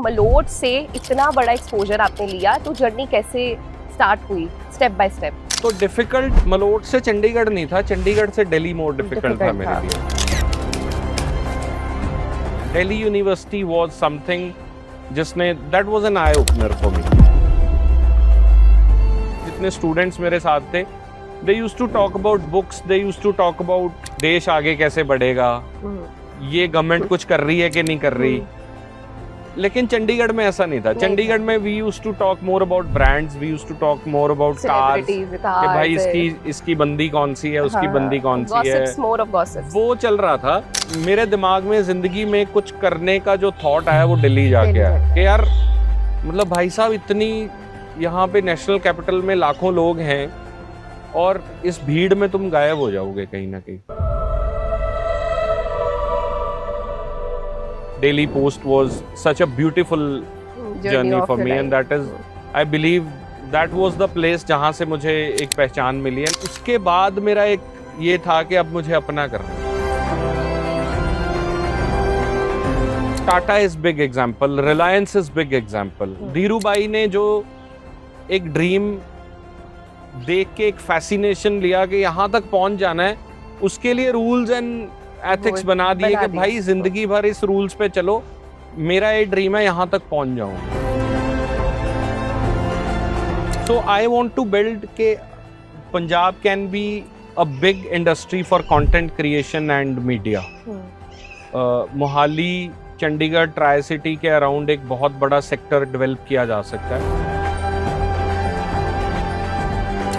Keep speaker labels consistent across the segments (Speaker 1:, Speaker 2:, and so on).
Speaker 1: मलोट से इतना बड़ा एक्सपोजर आपने लिया, तो जर्नी कैसे स्टार्ट हुई स्टेप बाय स्टेप?
Speaker 2: तो डिफिकल्ट मलोट से चंडीगढ़ नहीं था, चंडीगढ़ से दिल्ली मोर डिफिकल्ट था मेरे लिए। दिल्ली यूनिवर्सिटी वाज समथिंग जिसने that was an eye opener for me. जितने स्टूडेंट्स मेरे साथ थे, they used to talk about books, they used to talk about देश आगे कैसे बढ़ेगा, ये गवर्नमेंट कुछ कर रही है कि नहीं कर रही। लेकिन चंडीगढ़ में ऐसा नहीं था। चंडीगढ़ में we used to talk more about brands, we used to talk more about cars, कि भाई इसकी बंदी कौन सी है, उसकी बंदी कौन सी है, वो चल रहा था। मेरे दिमाग में जिंदगी में कुछ करने का जो थॉट आया वो दिल्ली जाके आया कि यार मतलब भाई साहब इतनी यहाँ पे नेशनल कैपिटल में लाखों लोग हैं और इस भीड़ में तुम गायब हो जाओगे कहीं ना कहीं। Daily Post was such a beautiful journey for me and that is, I believe that was the place जहाँ से मुझे एक पहचान मिली है। उसके बाद मेरा एक ये था कि अब मुझे अपना करना है। Tata is big example, Reliance is big example। Dhirubhai ने जो एक ड्रीम देख के एक फैसिनेशन लिया कि यहाँ तक पहुँच जाना है, उसके लिए रूल्स एंड एथिक्स बना दिए कि भाई जिंदगी भर इस रूल्स पे चलो, मेरा ये ड्रीम है यहाँ तक पहुंच जाऊं। सो आई वांट टू बिल्ड के Punjab can be a big industry for content creation and media. Mohali, Chandigarh, tri city के अराउंड एक बहुत बड़ा सेक्टर डेवलप किया जा सकता है।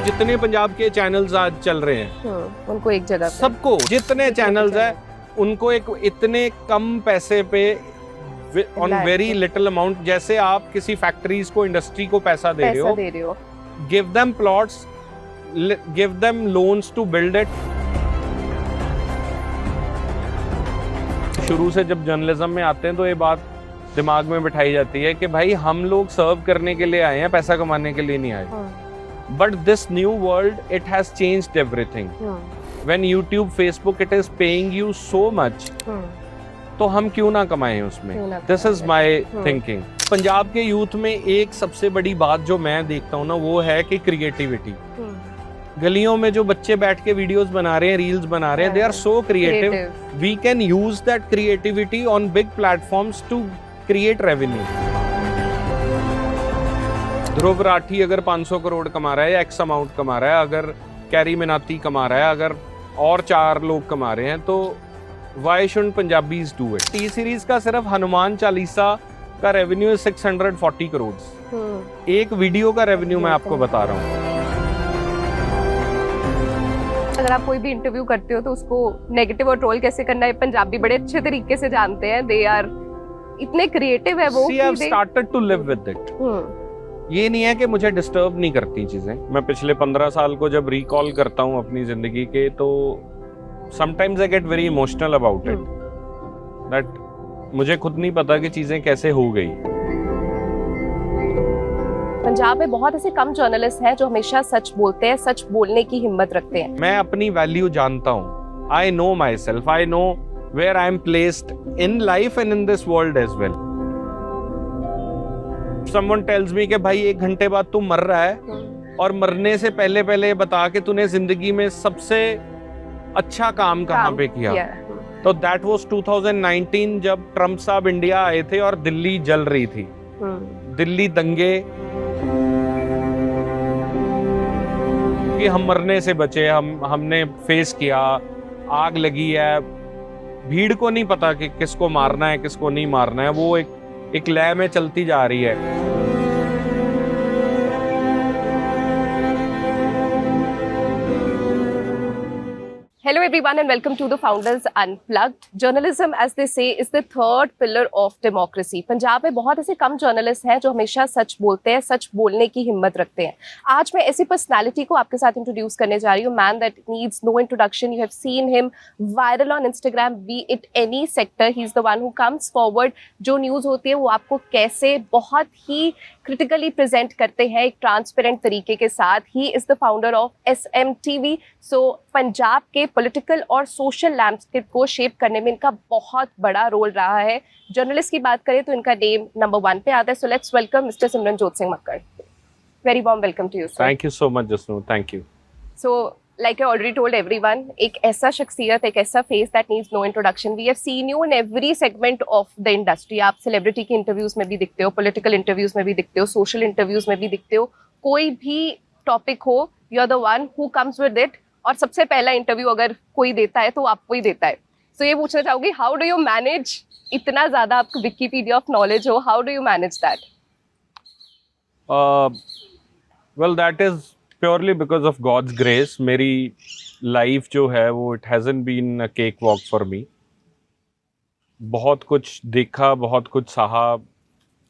Speaker 2: जितने पंजाब के चैनल्स आज चल रहे हैं
Speaker 1: उनको एक जगह
Speaker 2: सबको, जितने चैनल्स हैं उनको एक इतने कम पैसे पे ऑन वेरी लिटिल अमाउंट, जैसे आप किसी फैक्ट्रीज को, इंडस्ट्री को पैसा दे रहे हो, give them plots, give them loans to build it. शुरू से जब जर्नलिज्म में आते हैं तो ये बात दिमाग में बिठाई जाती है कि भाई हम लोग सर्व करने के लिए आए हैं, पैसा कमाने के लिए नहीं आए। But this new world, it has changed everything. When YouTube, Facebook, it is paying you so much, तो हम क्यों ना कमाएं उसमें? This is my thinking. Punjab के यूथ में एक सबसे बड़ी बात जो मैं देखता हूँ ना, वो है कि क्रिएटिविटी। गलियों में जो बच्चे बैठ के वीडियोस बना रहे हैं, रील्स बना रहे हैं, they are so creative. We can use that creativity on big platforms to create revenue. Dhruv Rathee अगर 500 करोड़ कमा रहा है या एक्स अमाउंट कमा रहा है, अगर कैरी मिनाती कमा रहा है, अगर और 4 लोग कमा रहे हैं, तो why should Punjabis do it? T Series का सिर्फ हनुमान चालीसा का रेवेन्यू 640 करोड़। एक वीडियो का रेवेन्यू मैं आपको बता रहा हूँ।
Speaker 1: अगर आप कोई भी इंटरव्यू करते हो तो उसको नेगेटिव और ट्रोल कैसे करना है पंजाबी बड़े अच्छे तरीके से जानते हैं। दे आर इतने क्रिएटिव है वो।
Speaker 2: See, I've started to live with it. ये नहीं है कि मुझे डिस्टर्ब नहीं करती चीजें। मैं पिछले 15 साल को जब रिकॉल करता हूँ अपनी जिंदगी के, तो sometimes I get very emotional about it, that मुझे खुद नहीं पता कि चीजें कैसे हो गई।
Speaker 1: पंजाब में बहुत ऐसे कम जर्नलिस्ट हैं जो हमेशा सच बोलते हैं, सच बोलने की हिम्मत रखते हैं।
Speaker 2: मैं अपनी वैल्यू जानता हूँ। I know myself, I know where I am placed in life and in this world as well. Someone tells me कि भाई 1 घंटे बाद तू मर रहा है और मरने से पहले पहले बता कि तूने जिंदगी में सबसे अच्छा काम कहाँ पे किया। तो that was 2019 जब ट्रम्प साहब इंडिया आए थे और दिल्ली जल रही थी। दिल्ली दंगे कि हम मरने से बचे, हमने फेस किया, आग लगी है, भीड़ को नहीं पता कि किसको मारना है किसको नहीं मारना है, वो एक लय में चलती जा रही है।
Speaker 1: Hello everyone and welcome to the Founders Unplugged. Journalism, as they say, is the third pillar of democracy. Punjab में बहुत ऐसे कम जर्नलिस्ट हैं जो हमेशा सच बोलते हैं, सच बोलने की हिम्मत रखते हैं। आज मैं ऐसी पर्सनालिटी को आपके साथ इंट्रोड्यूस करने जा रही हूँ, man that needs no introduction. You have seen him viral on Instagram, be it any sector. He is the one who comes forward. जो न्यूज़ होती है वो आपको कैसे बहुत ही क्रिटिकली प्रेजेंट करते हैं एक ट्रांसपेरेंट तरीके के साथ. He is the founder of SMTV. सो पंजाब के पॉलिटिकल और सोशल लैंडस्केप को शेप करने में इनका बहुत बड़ा रोल रहा है। जर्नलिस्ट की बात करें तो इनका नेम नंबर 1 पे आता है। So let's welcome mister Simranjot Singh Makkar. Very warm welcome to you sir.
Speaker 2: Thank you so much Jasnu, thank you.
Speaker 1: So, like I already told everyone, एक ऐसा शख्सियत, एक ऐसा face that needs no introduction. We have seen you in every segment of the industry. आप celebrity की interviews में भी दिखते हो, पॉलिटिकल इंटरव्यूज में भी दिखते हो, सोशल इंटरव्यूज में भी दिखते हो। कोई भी टॉपिक हो, you are the one who comes with it, और सबसे पहला इंटरव्यू अगर कोई देता है तो आपको ही देता है। So ये पूछना चाहूँगी, हाउ डू यू मैनेज, इतना ज़्यादा आपको विकिपीडिया ऑफ नॉलेज हो, how do you manage that?
Speaker 2: Well that is purely because of God's grace. मेरी लाइफ जो है वो it hasn't been a cakewalk for me. बहुत कुछ देखा, बहुत कुछ सहा।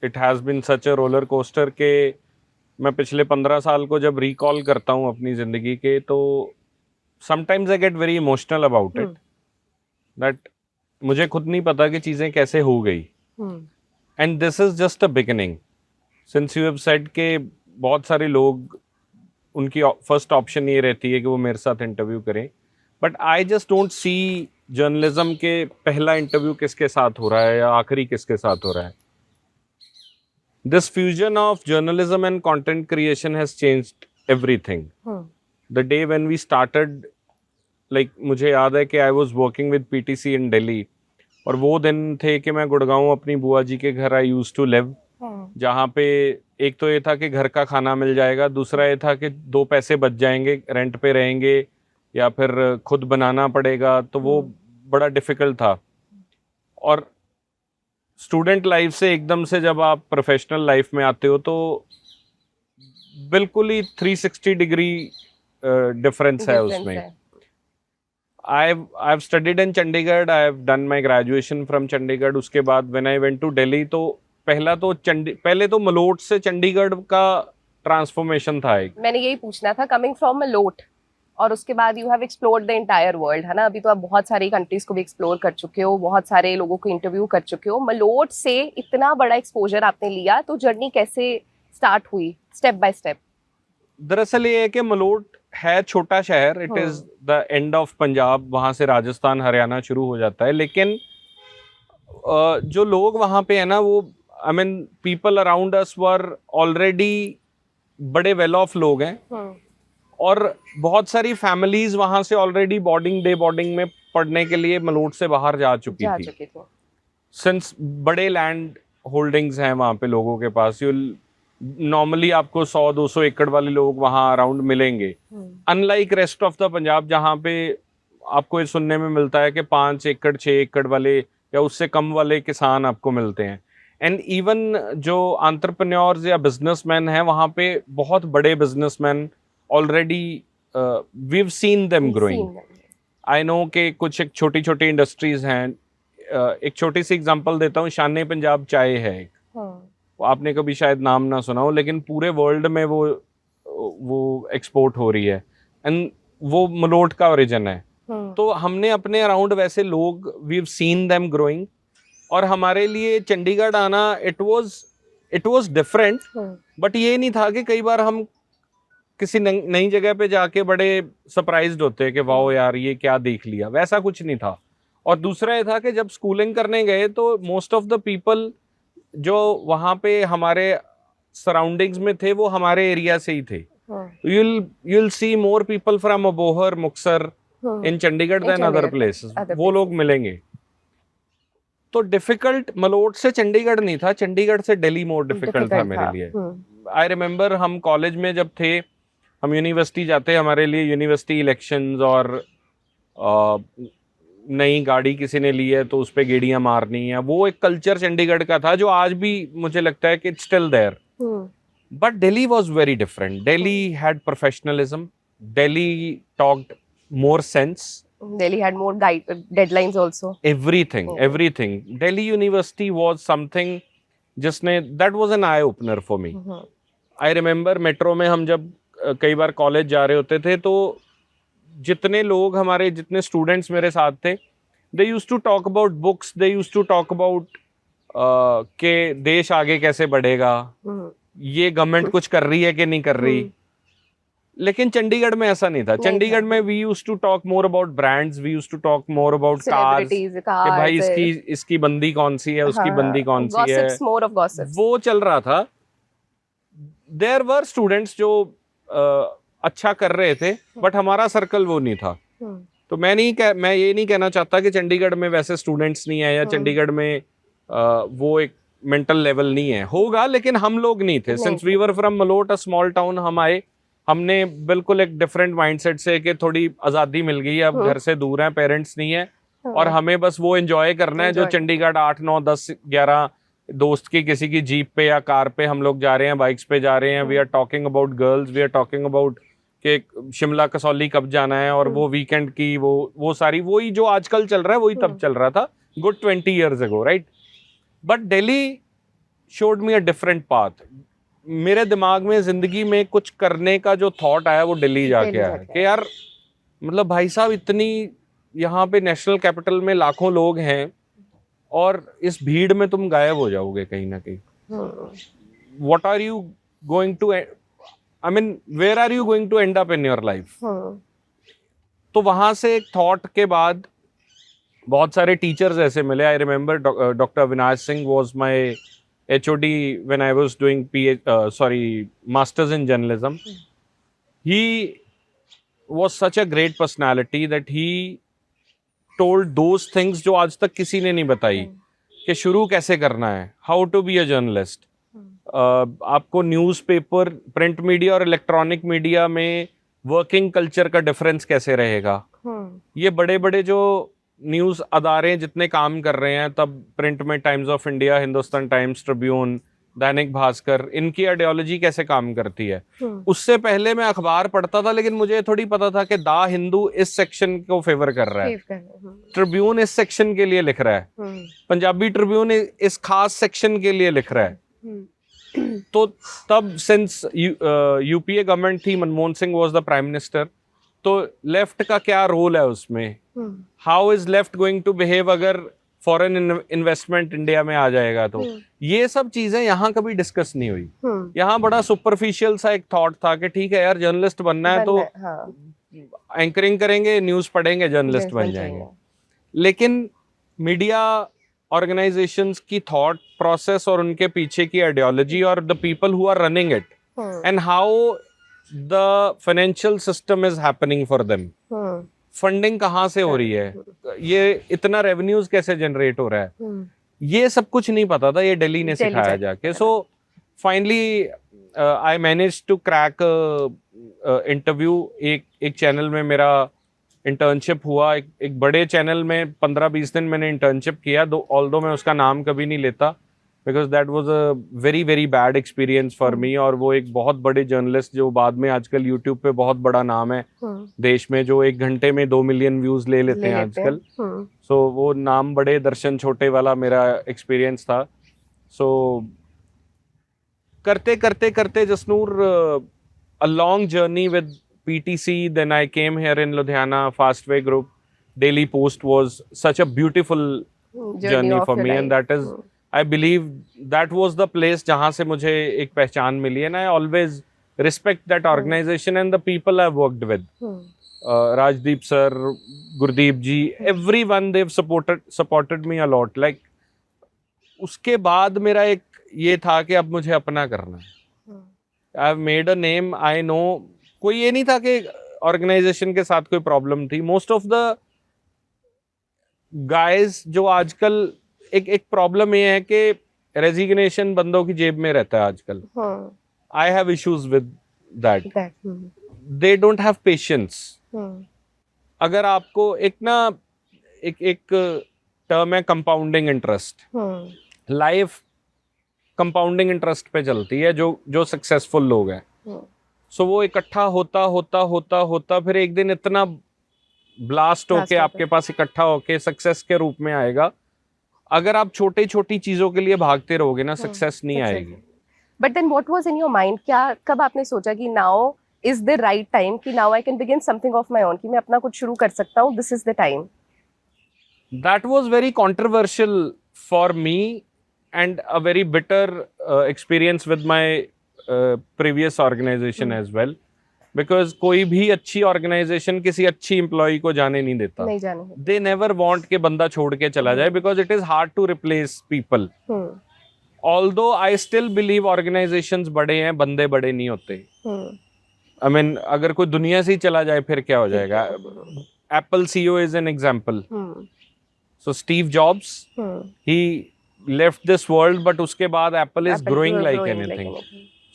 Speaker 2: It has been such a roller coaster के मैं पिछले 15 साल को जब रिकॉल करता हूँ अपनी ज़िंदगी के, तो sometimes I get very emotional about it, that मुझे खुद नहीं पता कि चीज़ें कैसे हो गई। And this is just a beginning. Since you have said के बहुत सारे लोग, उनकी फर्स्ट ऑप्शन ये रहती है कि वो मेरे साथ इंटरव्यू करें, but I just don't see journalism के पहला इंटरव्यू किसके साथ हो रहा है या आखिरी किसके साथ हो रहा है। This fusion of journalism and content creation has changed everything. The day when we started, like मुझे याद है कि I was working with PTC in Delhi, और वो दिन थे कि मैं गुड़गांव अपनी बुआ जी के घर आई यूज्ड टू लिव, जहाँ पे एक तो ये था कि घर का खाना मिल जाएगा, दूसरा ये था कि 2 पैसे बच जाएंगे, रेंट पे रहेंगे या फिर खुद बनाना पड़ेगा, तो वो बड़ा डिफिकल्ट था। और स्टूडेंट लाइफ से एकदम से जब आप प्रोफेशनल लाइफ में आते हो तो बिल्कुल ही 360 डिग्री डिफरेंस है उसमें। I've studied in Chandigarh. I've done my graduation from Chandigarh. उसके बाद when I went to Delhi, तो पहले तो मलोट से चंडीगढ़ का ट्रांसफॉर्मेशन था एक।
Speaker 1: मैंने यही पूछना था, कमिंग फ्रॉम मलोट, और उसके बाद you have explored the entire world, है ना? अभी तो आप बहुत सारी कंट्रीज को भी एक्सप्लोर कर चुके हो, बहुत सारे लोगों को इंटरव्यू कर चुके हो। मलोट से इतना बड़ा एक्सपोजर आपने लिया, तो जर्नी कैसे स्टार्ट हुई, स्टेप बाय स्टेप?
Speaker 2: दरअसल ये है कि मलोट है छोटा शहर, it is the end of Punjab, वहां से राजस्थान हरियाणा शुरू हो जाता है। लेकिन जो लोग वहां पे है ना, वो I mean people around us were already बड़े वेल ऑफ लोग हैं, और बहुत सारी फैमिलीज वहां से ऑलरेडी बोर्डिंग में पढ़ने के लिए मलोट से बाहर जा चुकी थी। सिंस बड़े लैंड होल्डिंग्स हैं वहां पे लोगों के पास, यू नॉर्मली आपको 100-200 एकड़ वाले लोग वहां अराउंड मिलेंगे, unlike rest of the Punjab जहां पे आपको ये सुनने में मिलता है कि 5 एकड़ 6 एकड़ वाले या उससे कम वाले किसान आपको मिलते हैं। एंड इवन जो एंटरप्रेन्योर्स या बिजनेसमैन हैं वहाँ पे बहुत बड़े businessman already we have seen them growing. I know कि कुछ एक छोटी छोटी इंडस्ट्रीज हैं। एक छोटी सी एग्जांपल देता हूँ, शान पंजाब चाय है एक, आपने कभी शायद नाम ना सुना हो, लेकिन पूरे वर्ल्ड में वो एक्सपोर्ट हो रही है, एंड वो मलोट का ओरिजिन है। तो हमने अपने अराउंड वैसे लोग, we have seen them growing, और हमारे लिए चंडीगढ़ आना इट वाज डिफरेंट, बट ये नहीं था कि कई बार हम किसी नई जगह पे जाके बड़े सरप्राइज्ड होते हैं कि वाओ यार ये क्या देख लिया, वैसा कुछ नहीं था। और दूसरा ये था कि जब स्कूलिंग करने गए तो मोस्ट ऑफ द पीपल जो वहाँ पे हमारे सराउंडिंग्स में थे वो हमारे एरिया से ही थे। you'll see more people from Abohar, Muktsar in Chandigarh than other places. वो लोग मिलेंगे। तो डिफिकल्ट मलोट से चंडीगढ़ नहीं था, चंडीगढ़ से दिल्ली मोर डिफिकल्ट था मेरे लिए। आई रिमेम्बर हम कॉलेज में जब थे, हम यूनिवर्सिटी जाते, हमारे लिए यूनिवर्सिटी इलेक्शंस और नई गाड़ी किसी ने ली है तो उस पर गेड़ियां मारनी है, वो एक कल्चर चंडीगढ़ का था जो आज भी मुझे लगता है कि it's still there. But Delhi was very different. Delhi had professionalism, Delhi talked more sense,
Speaker 1: Delhi had more deadlines also.
Speaker 2: Everything. Delhi University was something that was an eye opener for me. I remember metro में हम जब कई बार college जा रहे होते थे तो जितने लोग हमारे, जितने स्टूडेंट्स मेरे साथ थे, they used to talk about books, they used to talk about कि देश आगे कैसे बढ़ेगा, ये गवर्नमेंट कुछ कर रही है कि नहीं कर रही। लेकिन चंडीगढ़ में ऐसा नहीं था। चंडीगढ़ में we used to talk more about brands, we used to talk more about cars, कि भाई इसकी बंदी कौन सी है, उसकी बंदी कौन सी है,
Speaker 1: more of gossips.
Speaker 2: वो चल रहा था। देयर वर स्टूडेंट्स जो अच्छा कर रहे थे, बट हमारा सर्कल वो नहीं था। तो मैं ये नहीं कहना चाहता कि चंडीगढ़ में वैसे स्टूडेंट्स नहीं है या चंडीगढ़ में वो एक मेंटल लेवल नहीं है, होगा, लेकिन हम लोग नहीं थे। Since we were from Malot, a small town, हम आए, हमने बिल्कुल एक डिफरेंट माइंडसेट से कि थोड़ी आजादी मिल गई है, अब घर से दूर है, पेरेंट्स नहीं है, और हमें बस वो एंजॉय करना है जो चंडीगढ़ 8, 9, 10, 11 दोस्त की किसी की जीप पे या कार पे हम लोग जा रहे हैं, बाइक्स पे जा रहे हैं। We are talking about girls, we are talking about कि शिमला कसौली कब जाना है, और वो वीकेंड की वो सारी, वही जो आजकल चल रहा है वही तब चल रहा था, good 20 years ago, right? But Delhi showed me a different path. मेरे दिमाग में जिंदगी में कुछ करने का जो थॉट आया वो दिल्ली जाके आया कि यार, मतलब भाई साहब, इतनी यहाँ पे नेशनल कैपिटल में लाखों लोग हैं और इस भीड़ में तुम गायब हो जाओगे कहीं ना कहीं। What are you going to, I mean where are you going to end up in your life? तो वहां से एक थॉट के बाद बहुत सारे टीचर्स ऐसे मिले। I remember doctor Avinash Singh was my HOD when I was doing masters in journalism. He was such a great personality that he told those things जो आज तक किसी ने नहीं बताई, कि शुरू कैसे करना है, how to be a journalist. आपको न्यूज़पेपर, प्रिंट मीडिया और इलेक्ट्रॉनिक मीडिया में वर्किंग कल्चर का डिफरेंस कैसे रहेगा। ये बड़े बड़े जो न्यूज़ अदारे जितने काम कर रहे हैं तब प्रिंट में, times of India, Hindustan times, Tribune, Dainik Bhaskar, इनकी आइडियोलॉजी कैसे काम करती है। उससे पहले मैं अखबार पढ़ता था, लेकिन मुझे थोड़ी पता था कि दा हिंदू इस सेक्शन को फेवर कर रहा है, ट्रिब्यून इस सेक्शन के लिए लिख रहा है, पंजाबी ट्रिब्यून इस खास सेक्शन के लिए लिख रहा है। तो तब सिंस यूपीए गवर्नमेंट थी, Manmohan Singh was the prime minister, तो लेफ्ट का क्या रोल है उसमें, how is left going to behave अगर फॉरेन इन्वेस्टमेंट इंडिया में आ जाएगा। तो ये सब चीजें यहाँ कभी डिस्कस नहीं हुई। यहाँ बड़ा सुपरफिशियल सा एक थॉट था कि ठीक है यार, जर्नलिस्ट बनना है तो एंकरिंग करेंगे, न्यूज पढ़ेंगे, जर्नलिस्ट बन जाएंगे। लेकिन मीडिया ऑर्गेनाइजेशंस की थॉट प्रोसेस और उनके पीछे की आइडियोलॉजी और the people who are running it and how the financial system is happening for them, funding कहाँ से हो रही है, ये इतना रेवेन्यूज कैसे जनरेट हो रहा है, ये सब कुछ नहीं पता था। ये दिल्ली ने सिखाया जाके। So finally I manage to crack interview. एक चैनल में मेरा इंटर्नशिप हुआ, एक बड़े चैनल में 15-20 दिन मैंने इंटर्नशिप किया, ऑल्दो मैं उसका नाम कभी नहीं लेता, because that was a very very bad experience for me. और वो एक बहुत बड़े जर्नलिस्ट जो बाद में आजकल यूट्यूब पे बहुत बड़ा नाम है देश में, जो 1 घंटे में 2 मिलियन व्यूज ले लेते हैं आजकल। सो वो नाम बड़े दर्शन छोटे वाला मेरा एक्सपीरियंस था। सो करते करते करते Jasnoor, a long journey with PTC, then I came here in Ludhiana, Fastway Group. Daily Post was such a beautiful journey for me, and that is, I believe that was the place जहाँ से मुझे एक पहचान मिली, and I always respect that organization and the people I've worked with. Rajdeep sir, Gurdeep ji, everyone, they've supported me a lot. Like उसके बाद मेरा एक ये था कि अब मुझे अपना करना है। I've made a name, I know. कोई ये नहीं था कि ऑर्गेनाइजेशन के साथ कोई प्रॉब्लम थी। मोस्ट ऑफ द गाइज जो आजकल, एक प्रॉब्लम ये है कि रेजिग्नेशन बंदों की जेब में रहता है आजकल। I have issues with that, they don't have patience. अगर आपको एक टर्म है compounding interest, life compounding interest पे चलती है जो सक्सेसफुल लोग हैं। सो वो इकट्ठा होता होता होता होता फिर एक दिन इतना ब्लास्ट होके आपके पास इकट्ठा होके सक्सेस के रूप में आएगा। अगर आप छोटी छोटी चीजों के लिए भागते रहोगे ना, सक्सेस नहीं आएगी।
Speaker 1: But then what was in your mind, क्या कब आपने सोचा कि now is the right time, कि now I can begin something of my own, कि मैं अपना कुछ शुरू कर सकता हूँ, this is the time?
Speaker 2: That was very controversial for me and a very bitter experience with my previous organization as well, because कोई भी अच्छी ऑर्गेनाइजेशन किसी अच्छी एम्प्लॉय को जाने नहीं देता.
Speaker 1: नहीं जाने.
Speaker 2: दे नेवर वांट के बंदा छोड़ के चला जाए because it is hard to replace people. Although I still believe organisations बड़े हैं, बंदे बड़े नहीं होते. आई मीन अगर कोई दुनिया से ही चला जाए फिर क्या हो जाएगा. Apple CEO is an example. So Steve Jobs ही लेफ्ट दिस वर्ल्ड बट उसके बाद Apple is growing like anything.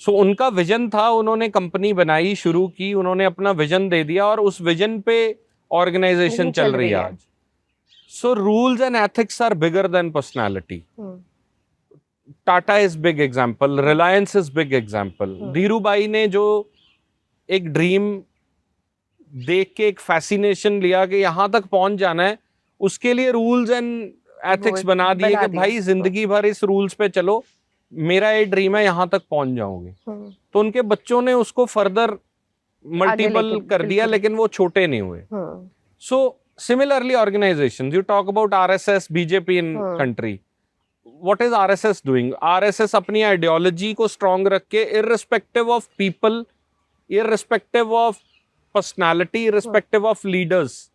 Speaker 2: So उनका विजन था, उन्होंने कंपनी बनाई, शुरू की, उन्होंने अपना विजन दे दिया और उस विजन पे ऑर्गेनाइजेशन चल रही है आज. So rules and ethics are bigger than personality. Tata is big example, Reliance is big example. Dhirubhai ने जो एक ड्रीम देख के एक फैसिनेशन लिया कि यहाँ तक पहुंच जाना है, उसके लिए रूल्स एंड एथिक्स बना दिए कि भाई जिंदगी भर इस रूल्स पे चलो, मेरा ये ड्रीम है, यहाँ तक पहुंच जाओगे. तो उनके बच्चों ने उसको फर्दर मल्टीपल कर दिया लेकिन वो छोटे नहीं हुए. So similarly organisations, you talk about RSS, BJP in country. What is RSS doing? RSS अपनी आइडियोलॉजी को स्ट्रांग रख के irrespective of people, irrespective of personality, irrespective of leaders,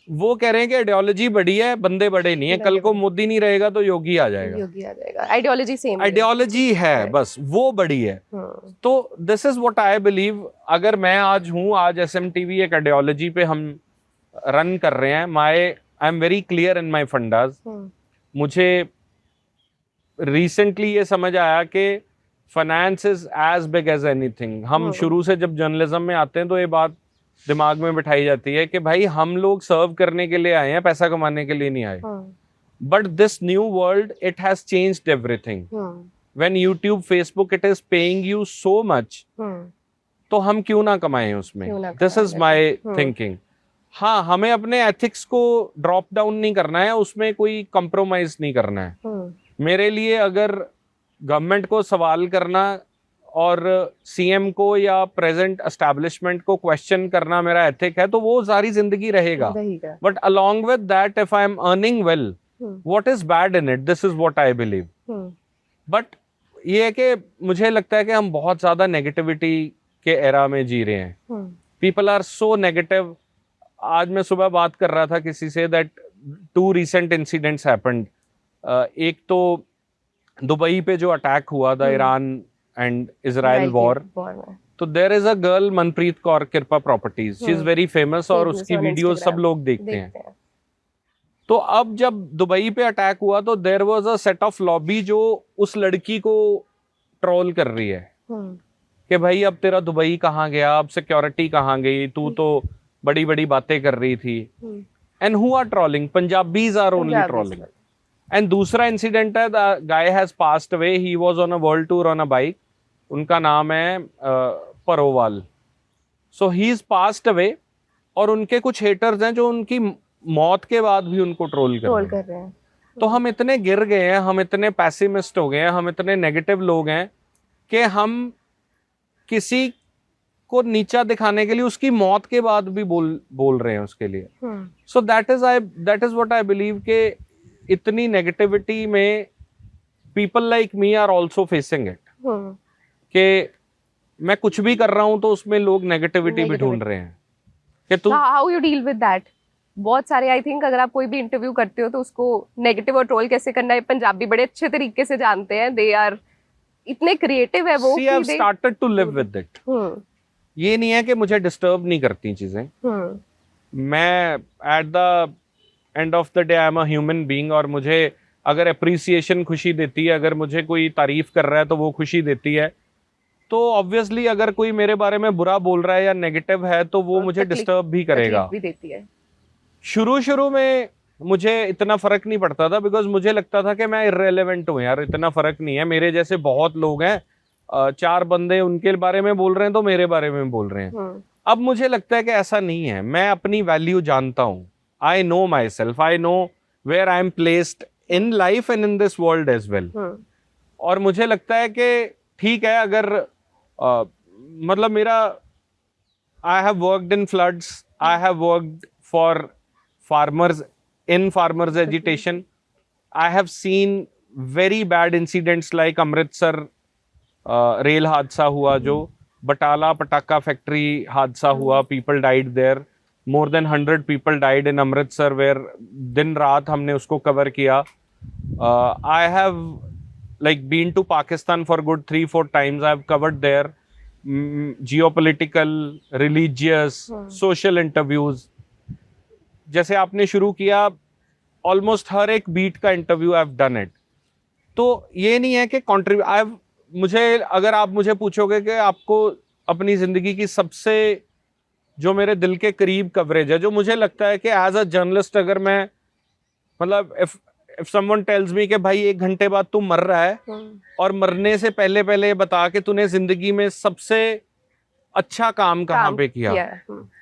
Speaker 2: वो कह रहे हैं कि आइडियोलॉजी बड़ी है, बंदे बड़े नहीं है. कल को मोदी नहीं रहेगा तो योगी आ जाएगा.
Speaker 1: आइडियोलॉजी सेम,
Speaker 2: आइडियोलॉजी है बस, वो बड़ी है. तो this is what I believe. अगर मैं आज हूं, आज एसएमटीवी एक आइडियोलॉजी पे हम रन कर रहे हैं. I am very clear in my fundas. मुझे रिसेंटली ये समझ आया कि finance is as big as anything. हम शुरू से जब जर्नलिज्म में आते हैं तो ये बात दिमाग में बिठाई जाती है कि भाई हम लोग सर्व करने के लिए आए हैं, पैसा कमाने के लिए नहीं आए. But this new world, it has changed everything. When YouTube, Facebook, it is paying you so much, तो हम क्यों ना कमाएं उसमें. This is my thinking. हाँ, हमें अपने एथिक्स को ड्रॉप डाउन नहीं करना है, उसमें कोई कंप्रोमाइज नहीं करना है. मेरे लिए अगर गवर्नमेंट को सवाल करना और सीएम को या प्रेजेंट एस्टैब्लिशमेंट को क्वेश्चन करना मेरा एथिक है, तो वो सारी जिंदगी रहेगा. But along with that, if I am earning well, what is bad in it? This is what I believe. But ये है कि मुझे लगता है कि हम बहुत ज्यादा नेगेटिविटी के एरा में जी रहे हैं. People are so negative. आज मैं सुबह बात कर रहा था किसी say that 2 recent incidents happened. एक तो दुबई पे जो अटैक हुआ था, ईरान एंड इजराइल वॉर. तो there is a girl, Manpreet Kaur, Kripa properties. She is very famous और उसकी वीडियोस सब लोग देखते हैं. तो अब जब दुबई पे अटैक हुआ तो there was a set of lobby जो उस लड़की को ट्रोल कर रही है कि भाई अब तेरा दुबई कहाँ गया, अब सिक्योरिटी कहाँ गई, तू तो बड़ी बड़ी बातें कर रही थी. And who are trolling? Punjabis are only trolling. And दूसरा इंसिडेंट है, the guy has passed away. He was on a world tour on a bike. उनका नाम है Parowal. So he is passed away और उनके कुछ हेटर्स हैं जो उनकी मौत के बाद भी उनको ट्रोल कर रहे हैं. तो हम इतने गिर गए हैं, हम इतने पैसिमिस्ट हो गए हैं, हम इतने नेगेटिव लोग हैं कि हम किसी को नीचा दिखाने के लिए उसकी मौत के बाद भी बोल रहे हैं उसके लिए. So that is what I believe के इतनी नेगेटिविटी में people like me are also facing it. कि मैं कुछ भी कर रहा हूं तो उसमें लोग नेगेटिविटी भी ढूंढ रहे हैं कि तू. How you deal with that?
Speaker 1: बहुत सारे, आई थिंक अगर आप कोई भी इंटरव्यू करते हो तो उसको नेगेटिव और ट्रोल कैसे करना है पंजाबी बड़े अच्छे तरीके से जानते हैं. दे आर इतने क्रिएटिव है वो.
Speaker 2: See, I've started to live with it. ये नहीं है कि मुझे डिस्टर्ब नहीं करती चीजें. मैं at the end of the day I am a human being. और मुझे अगर अप्रिसिएशन खुशी देती है, अगर मुझे कोई तारीफ कर रहा है तो वो खुशी देती है. तो ऑब्वियसली अगर कोई मेरे बारे में बुरा बोल रहा है या नेगेटिव है तो वो मुझे डिस्टर्ब भी करेगा.
Speaker 1: भी देती है.
Speaker 2: शुरू में मुझे इतना फर्क नहीं पड़ता था बिकॉज मुझे लगता था कि मैं इर्रेलेवेंट हूँ यार, इतना फर्क नहीं है. मेरे जैसे बहुत लोग हैं, 4 बंदे उनके बारे में बोल रहे हैं तो मेरे बारे में बोल रहे हैं. अब मुझे लगता है कि ऐसा नहीं है. मैं अपनी वैल्यू जानता हूँ. I know myself. I know where I am placed in life and in this world as well. और मुझे लगता है कि ठीक है, अगर मतलब मेरा I have worked in floods, I have worked for farmers in farmers agitation. I have seen very bad incidents like Amritsar rail हादसा हुआ जो बटाला पटाखा फैक्ट्री हादसा हुआ, people died there, more than 100 people died in Amritsar, where दिन रात हमने उसको कवर किया. I have like been to Pakistan for good 3-4 times. I've covered there geopolitical, religious, social interviews. जैसे आपने शुरू किया, ऑलमोस्ट हर एक बीट का interview I have done it. तो ये नहीं है कि मुझे अगर आप मुझे पूछोगे कि आपको अपनी जिंदगी की सबसे जो मेरे दिल के करीब कवरेज है, जो मुझे लगता है कि एज अ जर्नलिस्ट अगर मैं मतलब if someone tells me कि भाई 1 घंटे बाद तू मर रहा है और मरने से पहले ये बता कि तूने जिंदगी में सबसे अच्छा काम कहाँ पे किया,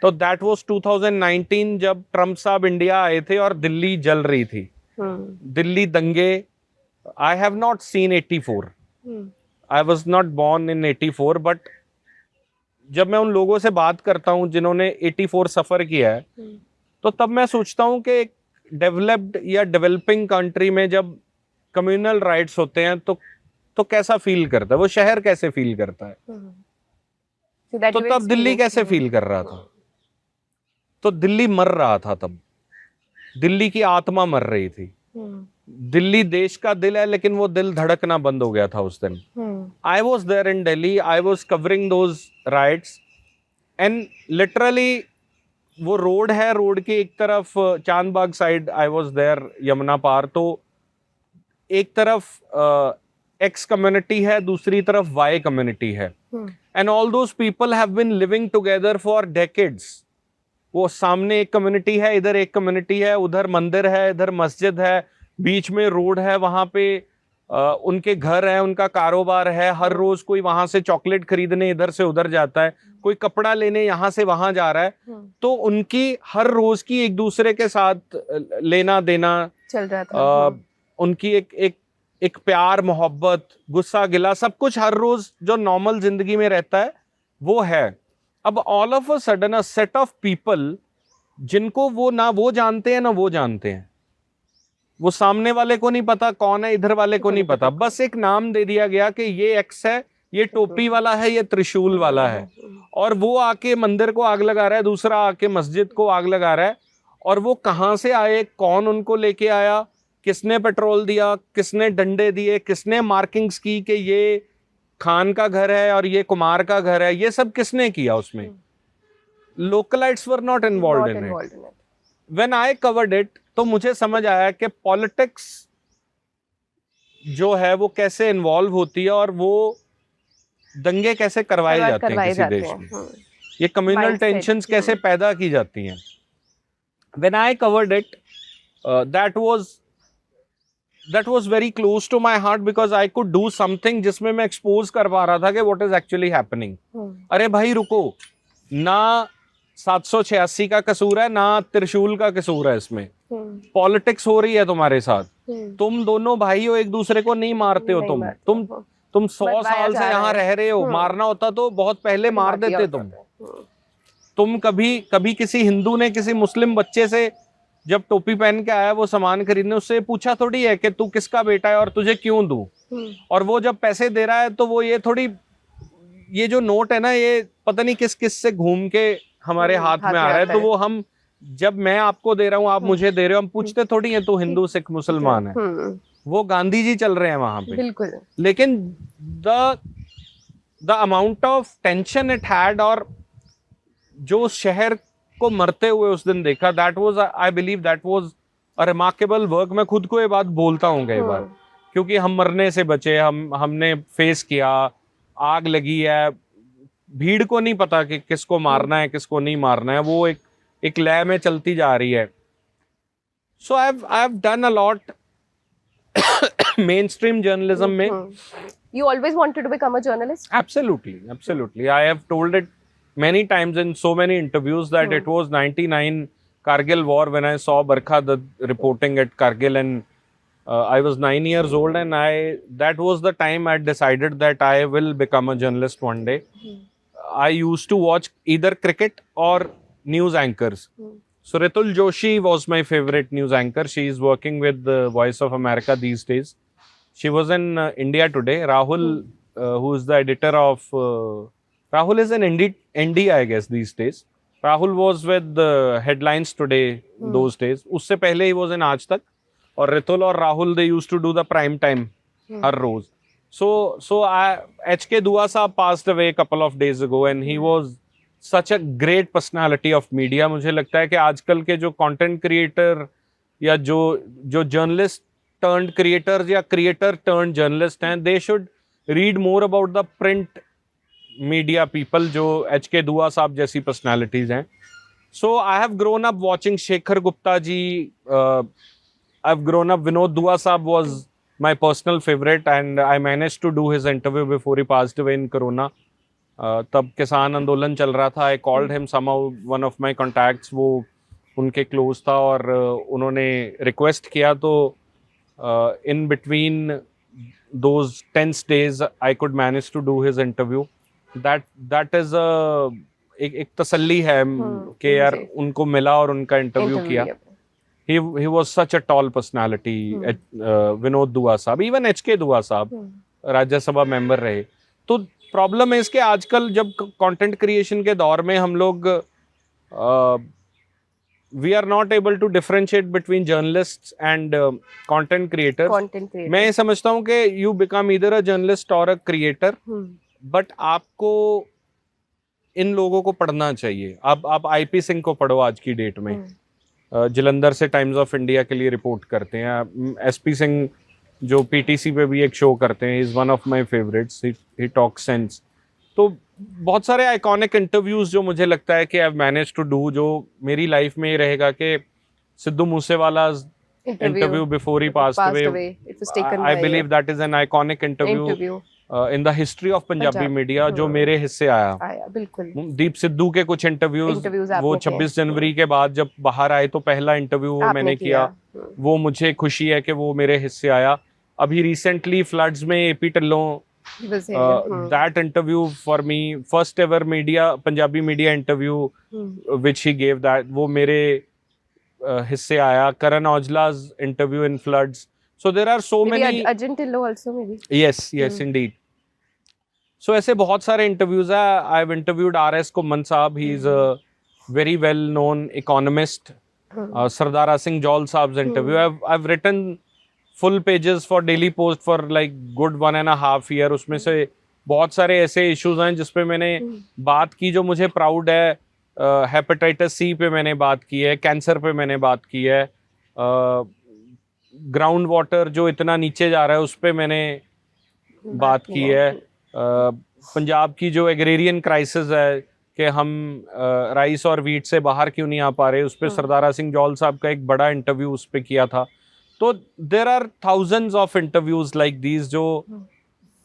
Speaker 2: तो दैट वाज 2019 जब ट्रम्प साहब इंडिया आए थे और दिल्ली जल रही थी. दिल्ली दंगे. I have not seen 84. I was not born in 84, but जब मैं उन लोगों से बात करता हूँ जिन्होंने 84 सफर किया है, तो तब मैं सोचता हूँ कि डेवलप्ड या डेवलपिंग कंट्री में जब कम्युनल राइट्स होते हैं तो कैसा फील करता है वो शहर, कैसे फील करता है. तो तब दिल्ली कैसे फील कर रहा था. तो दिल्ली मर रहा था, तब दिल्ली की आत्मा मर रही थी. दिल्ली देश का दिल है, लेकिन वो दिल धड़कना बंद हो गया था उस दिन. I was there in Delhi, I was covering those riots, and literally वो रोड है, रोड की एक तरफ Chandbagh side I was there, Yamuna पार, तो एक तरफ एक्स कम्युनिटी है, दूसरी तरफ वाई कम्युनिटी है, and all those people have been living together for decades. वो सामने एक कम्युनिटी है, इधर एक कम्युनिटी है, उधर मंदिर है, इधर मस्जिद है, बीच में रोड है, वहां पे उनके घर है, उनका कारोबार है, हर रोज कोई वहां से चॉकलेट खरीदने इधर से उधर जाता है, कोई कपड़ा लेने यहाँ से वहां जा रहा है. तो उनकी हर रोज की एक दूसरे के साथ लेना देना
Speaker 1: चल रहा था.
Speaker 2: उनकी एक प्यार मोहब्बत गुस्सा गिला सब कुछ हर रोज जो नॉर्मल जिंदगी में रहता है वो है. अब all of a sudden a set of people जिनको वो ना वो जानते हैं ना वो जानते हैं, वो सामने वाले को नहीं पता कौन है, इधर वाले को नहीं पता, बस एक नाम दे दिया गया कि ये एक्स है, ये टोपी वाला है, ये त्रिशूल वाला है, और वो आके मंदिर को आग लगा रहा है, दूसरा आके मस्जिद को आग लगा रहा है. और वो कहाँ से आए, कौन उनको लेके आया, किसने पेट्रोल दिया, किसने डंडे दिए, किसने मार्किंग्स की कि ये खान का घर है और ये कुमार का घर है, ये सब किसने किया उसमें. Localites were not involved in it. When I covered it, तो मुझे समझ आया कि पॉलिटिक्स जो है वो कैसे इन्वॉल्व होती है और वो दंगे कैसे करवाए जाते हैं किसी देश में, ये कम्युनल टेंशंस कैसे पैदा की जाती हैं. When I covered it, that was very close to my heart because I could do something जिसमें मैं expose कर पा रहा था कि what is actually happening. अरे भाई रुको, ना 786 का कसूर है, ना त्रिशूल का कसूर है इसमें. पॉलिटिक्स हो रही है तुम्हारे साथ, तुम दोनों भाई हो, एक दूसरे को नहीं मारते हो. तुम 100 साल से यहाँ रह रहे हो, मारना होता तो बहुत पहले मार देते तुम कभी किसी हिंदू ने किसी मुस्लिम बच्चे से जब टोपी पहन के आया वो सामान खरीदने, उससे पूछा थोड़ी है कि तू किसका बेटा है और तुझे क्यों दूं. और वो जब पैसे दे रहा है तो वो ये थोड़ी, ये जो नोट है ना, ये पता नहीं किस से घूम के हमारे हाथ में आ रहा है. तो वो हम जब मैं आपको दे रहा हूँ, आप मुझे दे रहे हो, हम पूछते थोड़ी हैं तू हिंदू सिख मुसलमान है. वो गांधी जी चल रहे हैं वहां पे. बिल्कुल. लेकिन the amount of tension it had, और जो शहर को मरते हुए उस दिन देखा, that was, I believe that was a remarkable work. मैं खुद को ये बात बोलता हूँ कई बार, क्योंकि हम मरने से बचे, हमने फेस किया, आग लगी है, भीड़ को नहीं पता कि किसको मारना है किसको नहीं मारना है, वो एक लय में चलती जा रही है. So I have done a lot mainstream journalism में.
Speaker 1: You always wanted to become a journalist?
Speaker 2: Absolutely. I have told it many times in so many interviews that it was 99 Kargil war when I saw Barkha Dutt reporting at Kargil, and I was 9 years old, and that was the time I decided that I will become a journalist one day. I used to watch either cricket or news anchors. So Ritul Joshi was my favorite news anchor. She is working with the Voice of America these days. She was in India Today. Rahul, who is the editor of Rahul is an ND, I guess, these days. Rahul was with the headlines today those days. उससे पहले he was in आज तक. और Ritul और Rahul, they used to do the prime time her rose. So HK Dua साहब passed away a couple of days ago and he was such a great personality of media. मुझे लगता है कि आजकल के जो content creator या जो journalist turned creators या creator turned journalist हैं, they should read more about the print media people जो HK Dua साहब जैसी personalities हैं. So I have grown up watching Shekhar Gupta ji. I've grown up, Vinod Dua साहब was my personal favorite and I managed to do his interview before he passed away in Corona. तब किसान आंदोलन चल रहा था. I called him somehow, one of my contacts, वो उनके close था और उन्होंने request किया तो in between those tense days I could manage to do his interview. That is एक तसल्ली है कि यार उनको मिला और उनका इंटरव्यू किया. He was such a tall personality. Vinod Dua साहब, even HK Dua साहब राज्यसभा मेंबर रहे. तो प्रॉब्लम है इसके, आजकल जब कंटेंट क्रिएशन के दौर में हम लोग we are not able to differentiate between journalists and content creators. मैं ये समझता हूँ कि you become either a journalist or a creator. But आपको इन लोगों को पढ़ना चाहिए. आप IP सिंह को पढ़ो आज की डेट में. जलंधर से टाइम्स ऑफ इंडिया के लिए रिपोर्ट करते हैं. SP सिंह जो PTC पे भी एक शो करते हैं, is one of my favourites. He talk sense. तो बहुत सारे आइकॉनिक इंटरव्यूज जो मुझे लगता है कि आई मैनेज टू डू, जो मेरी लाइफ में ये रहेगा कि Sidhu Moosewala interview before he passed away, I believe that is an iconic interview in the history of Punjabi media जो मेरे हिस्से आया. बिल्कुल. दीप सिद्धू के कुछ इंटरव्यूज वो 26 जनवरी के बाद जब बाहर आए तो पहला इंटरव्यू वो मैंने किया. वो मुझे खुशी है कि वो मेरे हिस्से आया. अभी रिसेंटली फ्लड्स में AP टिल्लों, that interview for me, first ever Punjabi media interview which he gave, that वो मेरे हिस्से आया. करण औजला's interview in floods. So there are so many.
Speaker 1: Arjun Tillo also maybe.
Speaker 2: Yes, indeed. So ऐसे बहुत सारे इंटरव्यूज है. I've interviewed RS Koman साहब. He is a very well known economist. Sardara Singh जौल साहब's interview. I've written full pages for Daily Post for like good 1.5 years. उसमें से बहुत सारे ऐसे इश्यूज हैं जिसपे मैंने बात की जो मुझे प्राउड है. हेपेटाइटिस C पे मैंने बात की है, कैंसर पे मैंने बात की है, ग्राउंड वाटर जो इतना नीचे जा रहा है उस पर मैंने बात की है. पंजाब की जो एग्रेरियन क्राइसिस है कि हम राइस और वीट से बाहर क्यों नहीं आ पा रहे, उस पर सरदारा सिंह जौल साहब का एक बड़ा इंटरव्यू उस पर किया था. तो there are thousands of interviews like these जो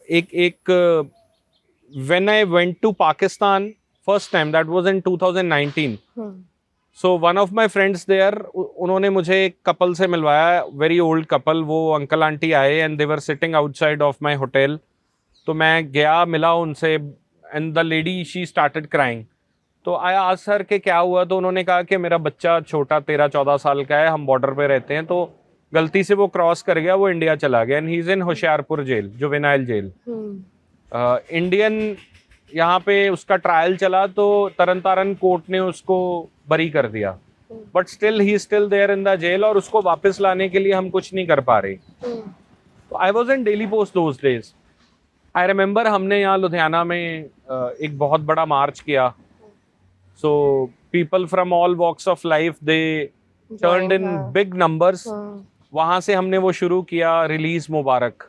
Speaker 2: एक when I went to Pakistan first time, that was in 2019. So one of my friends there, उन्होंने मुझे एक कपल से मिलवाया, वेरी ओल्ड कपल. वो अंकल आंटी आए and they were sitting outside of my hotel. तो मैं गया, मिला उनसे and the lady she started crying. तो आई आस्क्ड हर कि क्या हुआ. तो उन्होंने कहा कि मेरा बच्चा छोटा 13-14 साल का है, हम बॉर्डर पे रहते हैं, तो गलती से वो क्रॉस कर गया, वो इंडिया चला गया and he is in Hoshiarpur jail, juvenile jail. Indian यहाँ पे उसका ट्रायल चला तो तरन कोर्ट ने उसको बरी कर दिया, but still he still there in the jail और उसको वापस लाने के लिए हम कुछ नहीं कर पा रहे. तो I was in Daily Post those days. I remember हमने यहाँ लुधियाना में एक बहुत बड़ा मार्च किया. So people from all walks of life they turned in big numbers. वहाँ से हमने वो शुरू किया, release Mubarak,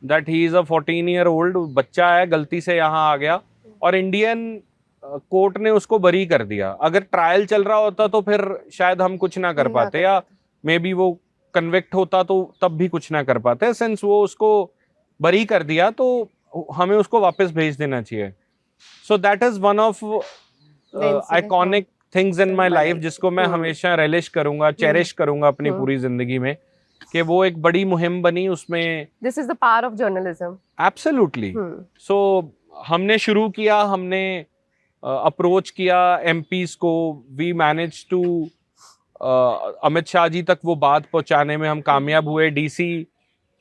Speaker 2: that he is a 14-year-old बच्चा है, गलती से यहाँ आ गया और इंडियन कोर्ट ने उसको बरी कर दिया. अगर ट्रायल चल रहा होता तो फिर शायद हम कुछ ना कर पाते, या मे बी वो कन्विक्ट होता तो तब भी कुछ ना कर पाते. सिंस वो उसको बरी कर दिया तो हमें उसको वापस भेज देना चाहिए. सो that is one of iconic things in my life जिसको मैं हमेशा रेलिश करूंगा, चेरिश करूंगा अपनी पूरी जिंदगी में, कि वो एक बड़ी मुहिम बनी. उसमें this is the power of journalism. Absolutely. So हमने शुरू किया, हमने अप्रोच किया MPs को. We manage to Amit Shah ji तक वो बात पहुंचाने में हम कामयाब हुए. DC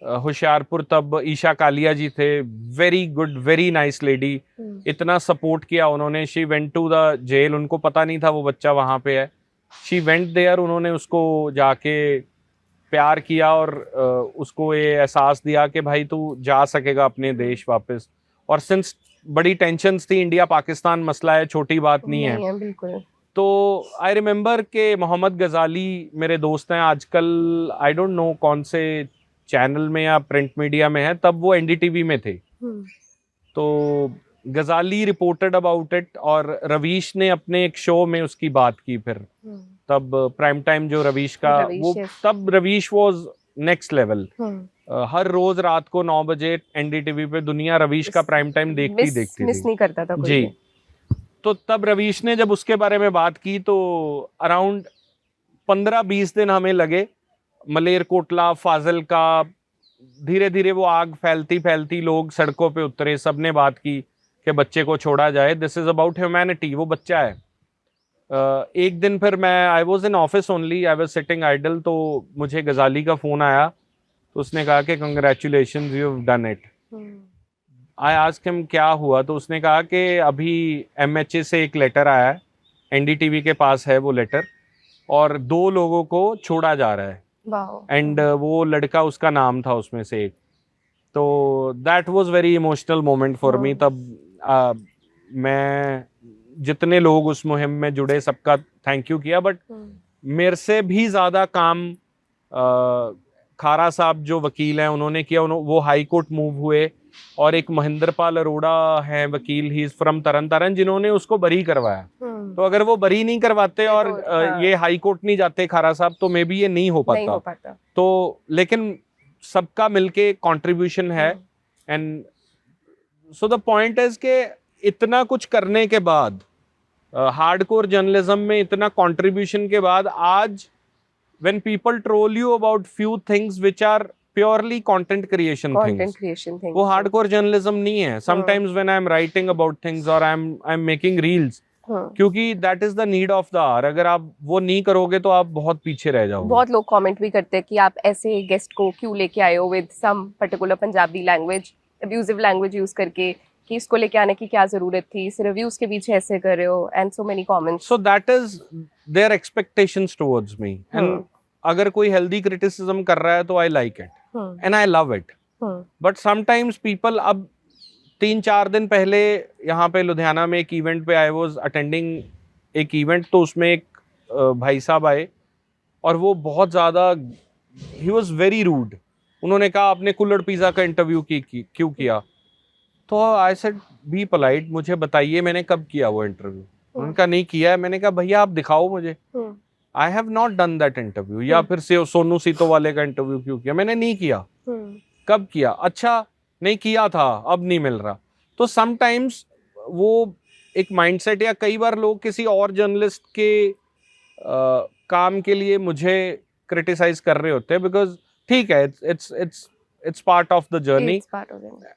Speaker 2: होशियारपुर तब ईशा कालिया जी थे, very good very nice lady, इतना सपोर्ट किया उन्होंने। She went to the jail, उनको पता नहीं था वो बच्चा वहां पे है, शी वेंट देयर, उन्होंने उसको जाके प्यार किया और उसको ये एहसास दिया कि भाई तू जा सकेगा अपने देश वापस। और सिंस बड़ी टेंशन्स थी, इंडिया पाकिस्तान मसला है, छोटी बात नहीं है।
Speaker 1: बिल्कुल।
Speaker 2: तो आई रिमेम्बर के मोहम्मद गजाली मेरे दोस्त हैं, आजकल आई डोंट नो कौन से चैनल में या प्रिंट मीडिया में है, तब वो एनडीटीवी में थे। तो गजाली रिपोर्टेड अबाउट इट और रवीश ने अपने एक शो में उसकी बात की फिर। तब प्राइम टाइम जो रवीश का वो, तब रवीश वाज नेक्स्ट लेवल। हर रोज रात को 9 बजे एनडीटीवी पे दुनिया रवीश का प्राइम टाइम देखती थी,
Speaker 1: मिस नहीं करता था कोई
Speaker 2: जी। तो तब रवीश ने जब उसके बारे में बात की तो अराउंड 15-20 दिन हमें लगे, मलेरकोटला, फाजिलका, धीरे धीरे वो आग फैलती फैलती, लोग सड़कों पे उतरे, सबने बात की कि बच्चे को छोड़ा जाए, दिस इज अबाउट ह्यूमैनिटी, वो बच्चा है। एक दिन फिर मैं I was in office only, I was sitting idle, तो मुझे गजाली का फोन आया, तो उसने कहा कि congratulations you have done it. I asked him क्या हुआ, तो उसने कहा कि अभी एमएचए से एक लेटर आया है, एनडीटीवी के पास है वो लेटर, और 2 लोगों को छोड़ा जा रहा है, एंड वो लड़का उसका नाम था उसमें से एक। तो that was very emotional moment for me. तब मैं जितने लोग उस मुहिम में जुड़े सबका थैंक यू किया, बट मेरे से भी ज्यादा काम खारा साहब जो वकील हैं उन्होंने किया। वो हाई कोर्ट मूव हुए, और एक महेंद्र पाल अरोड़ा है वकील, ही इज फ्रॉम तरन तारण, जिन्होंने उसको बरी करवाया। तो अगर वो बरी नहीं करवाते और ये हाई कोर्ट नहीं जाते खारा साहब, तो मे बी ये नहीं हो पाता। तो लेकिन सबका मिलके कंट्रीब्यूशन है, and so the point is के इतना कुछ करने के बाद, हार्डकोर जर्नलिज्म में इतना कंट्रीब्यूशन के बाद, आज when people troll you about few things which are purely content creation things, वो hardcore journalism नहीं है। Sometimes when I'm writing about things or I'm making reels, क्योंकि that is the need of the hour, अगर आप वो नहीं करोगे तो आप बहुत पीछे रह जाओगे।
Speaker 1: बहुत लोग कमेंट भी करते हैं कि आप ऐसे गेस्ट को क्यों लेके आए हो with some particular Punjabi language, abusive language use करके, कि इसको लेके आने की क्या जरूरत थी, इस रिव्यूज के पीछे ऐसे कर रहे हो, and so many comments.
Speaker 2: So that is their expectations towards me, and अगर कोई हेल्दी क्रिटिसिज्म कर रहा है तो I like it and I love it, but sometimes people, अब 3-4 दिन पहले यहाँ पे लुधियाना में एक इवेंट पे आई वाज अटेंडिंग एक इवेंट, तो उसमें एक भाई साहब आए और वो बहुत ज़्यादा, ही वाज वेरी रूड। उन्होंने कहा आपने कुल्हड़ पिज़्ज़ा का इंटरव्यू क्यों किया? तो आई सेड बी पोलाइट, मुझे बताइए मैंने कब किया वो इंटरव्यू? उन्होंने कहा नहीं किया है। मैंने कहा भैया आप दिखाओ मुझे, आई have not done that interview. या फिर से सोनू सीतो वाले का इंटरव्यू क्यों किया? मैंने नहीं किया। कब किया? अच्छा नहीं किया था, अब नहीं मिल रहा। तो समटाइम्स वो एक माइंडसेट, या कई बार लोग किसी और जर्नलिस्ट के काम के लिए मुझे क्रिटिसाइज कर रहे होते हैं, बिकॉज ठीक है, it's part of the journey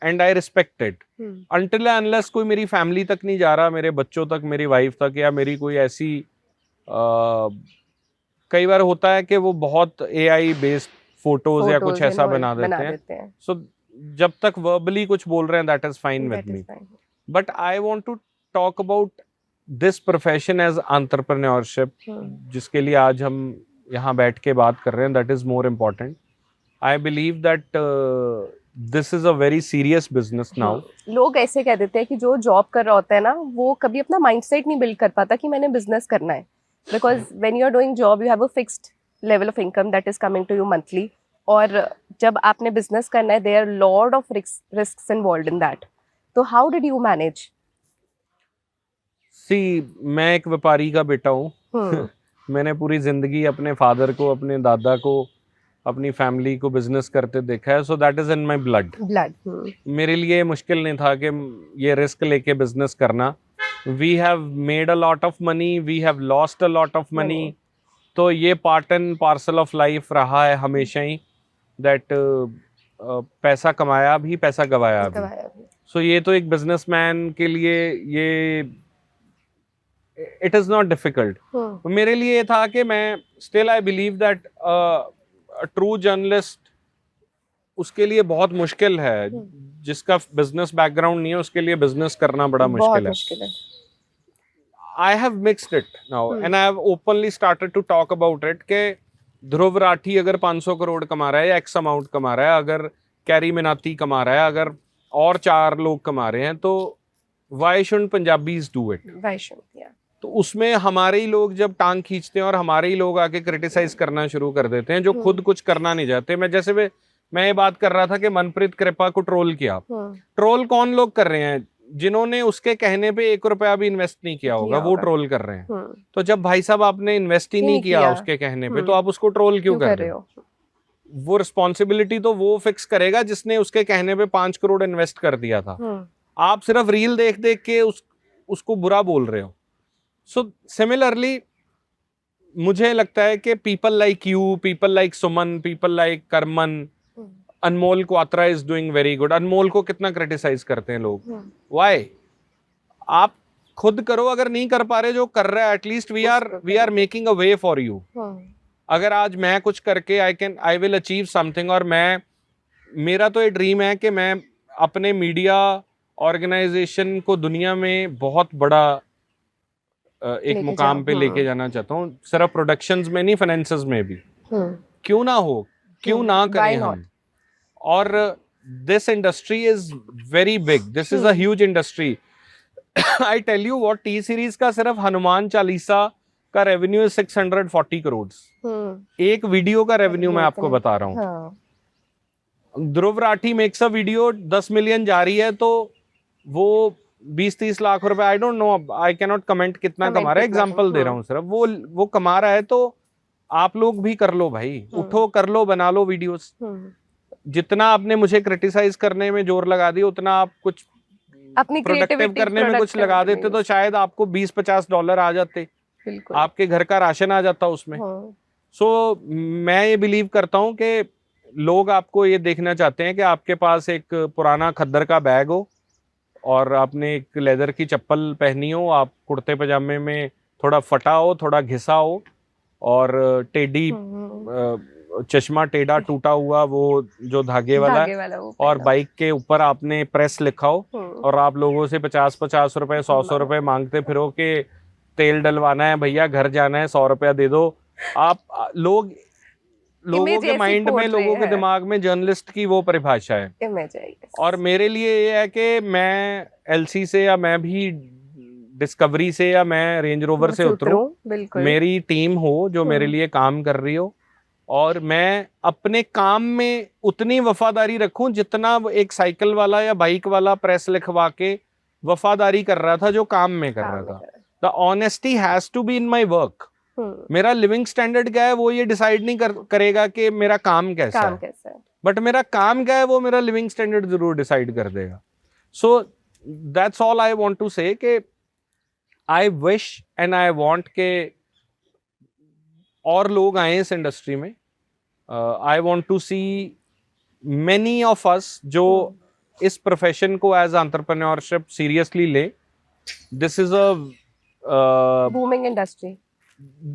Speaker 2: and I respect it. Until unless कोई मेरी फैमिली तक नहीं जा रहा, मेरे बच्चों तक, मेरी वाइफ तक, या मेरी कोई ऐसी कई बार होता है कि वो बहुत एआई बेस्ड फोटोज या कुछ ऐसा बना देते हैं। सो जब तक वर्बली कुछ बोल रहे हैं that is fine with me, but I want to talk about this profession as entrepreneurship, जिसके लिए आज हम यहाँ बैठ के बात कर रहे हैं। That is more important. I believe that this is a very serious business now.
Speaker 1: लोग ऐसे कह देते हैं कि जो जॉब कर रहा होता है ना, वो कभी अपना माइंडसेट नहीं बिल्ड कर पाता कि मैंने बिजनेस करना है, because when you are doing job you have a fixed level of income that is coming to you monthly, और जब आपने बिजनेस करना है there are lot of risks involved in that. तो how did you manage?
Speaker 2: See, मैं एक व्यापारी का बेटा हूँ। मैंने पूरी जिंदगी अपने फादर को, अपने दादा को, अपनी फैमिली को बिजनेस करते देखा है। सो that is in my blood. मेरे लिए मुश्किल नहीं था कि ये रिस्क लेके बिजनेस करना। We have made a lot of money, we have lost a lot of money. तो ये part and parcel of life रहा है हमेशा ही, दैट पैसा कमाया भी, पैसा गवाया भी। सो ये तो एक बिजनेसमैन के लिए ये इट इज नॉट डिफिकल्ट। मेरे लिए ये था कि मैं still I believe that a true journalist उसके लिए बहुत मुश्किल है। जिसका बिजनेस बैकग्राउंड नहीं है उसके लिए बिजनेस करना बड़ा
Speaker 1: बहुत
Speaker 2: मुश्किल है।
Speaker 1: मुश्किल है।
Speaker 2: I have mixed it now and I have openly started to talk about it कि ध्रुव राठी अगर 500 करोड़ कमा रहा है या एक्स अमाउंट कमा रहा है, अगर कैरी मिनाती कमा रहा है, अगर और 4 लोग कमा रहे हैं, तो why shouldn't Punjabis do it?
Speaker 1: Why shouldn't, yeah.
Speaker 2: तो उसमें हमारे ही लोग जब टांग खींचते हैं और हमारे ही लोग आके क्रिटिसाइज करना शुरू कर देते हैं जो खुद कुछ करना नहीं चाहते। मैं ये बात कर रहा था कि मनप्रीत कृपा को ट्रोल किया। ट्रोल कौन लोग कर रहे हैं? जिन्होंने उसके कहने पे 1 रुपया भी इन्वेस्ट नहीं किया होगा वो ट्रोल कर रहे हैं। तो जब भाई साहब आपने इन्वेस्ट ही नहीं किया उसके कहने पे, तो आप उसको ट्रोल क्यों कर रहे हो? वो रिस्पॉन्सिबिलिटी तो वो फिक्स करेगा जिसने उसके कहने पे 5 करोड़ इन्वेस्ट कर दिया था। आप सिर्फ रील देख देख के उसको बुरा बोल रहे हो। सो सिमिलरली मुझे लगता है कि people like you, people like Suman, people like Karman, Anmol Kwatra is doing very good. Anmol को कितना क्रिटिसाइज करते हैं लोग, व्हाई? आप खुद करो, अगर नहीं कर पा रहे जो कर रहा है, at least we are making a way for you. अगर आज मैं कुछ करके आई विल अचीव समथिंग, और मेरा तो ये ड्रीम है कि मैं अपने मीडिया ऑर्गेनाइजेशन को दुनिया में बहुत बड़ा एक मुकाम पे लेके जाना चाहता हूँ। सिर्फ प्रोडक्शंस में नहीं, फाइनेंसेस में भी। क्यों ना हो, क्यों ना करें हम? और this industry is very big, this is a huge industry. I tell you what, T Series का सिर्फ हनुमान चालीसा का रेवेन्यू है 640 करोड़। एक वीडियो का रेवेन्यू मैं आपको बता रहा हूँ। Dhruv Rathee makes a video, 10 million जा रही है, तो वो 20-30 लाख रुपए, I don't know, I can not comment कितना कमा रहा है, एग्जांपल दे रहा हूँ सिर्फ। वो कमा रहा है, तो आप लोग भी कर लो भाई, उठो कर लो, बना लो वीडियोस। जितना आपने मुझे क्रिटिसाइज करने में जोर लगा दिया, उतना आप कुछ
Speaker 1: अपनी
Speaker 2: प्रोडक्टिव करने में कुछ लगा देते तो शायद आपको $20-50 आ जाते, आपके घर का राशन आ जाता उसमें। सो मैं ये बिलीव करता हूँ कि लोग आपको ये देखना चाहते हैं कि आपके पास एक पुराना खद्दर का बैग हो और आपने एक लेदर की चप्पल पहनी हो, आप कुर्ते पजामे में थोड़ा फटा हो, थोड़ा घिसा हो, और टेढ़ी चश्मा टेढ़ा टूटा हुआ वो जो धागे वाला और बाइक के ऊपर आपने प्रेस लिखा हो, और आप लोगों से 50-50 रुपए 100 रुपए मांगते फिरो कि तेल डलवाना है भैया, घर जाना है, 100 रुपया दे दो। आप लोगों के माइंड में, लोगों के दिमाग में जर्नलिस्ट की वो परिभाषा है। और मेरे लिए ये है कि मैं एलसी से या मैं भी डिस्कवरी से या मैं रेंज रोवर से उतरूं, मेरी टीम हो जो मेरे लिए काम कर रही हो, और मैं अपने काम में उतनी वफादारी रखूं जितना एक साइकिल वाला या बाइक वाला प्रेस लिखवा के वफादारी कर रहा था जो काम में कर रहा था। The honesty has to be in my work. मेरा लिविंग स्टैंडर्ड क्या है वो ये डिसाइड नहीं करेगा कि मेरा काम कैसा है, बट मेरा काम क्या है वो मेरा लिविंग स्टैंडर्ड जरूर डिसाइड कर देगा। So that's all I want to say कि I wish and I want के और लोग आए इस इंडस्ट्री में। I want to see many of us जो इस प्रोफेशन को एज एंटरप्रेन्योरशिप सीरियसली ले। This is a
Speaker 1: booming industry,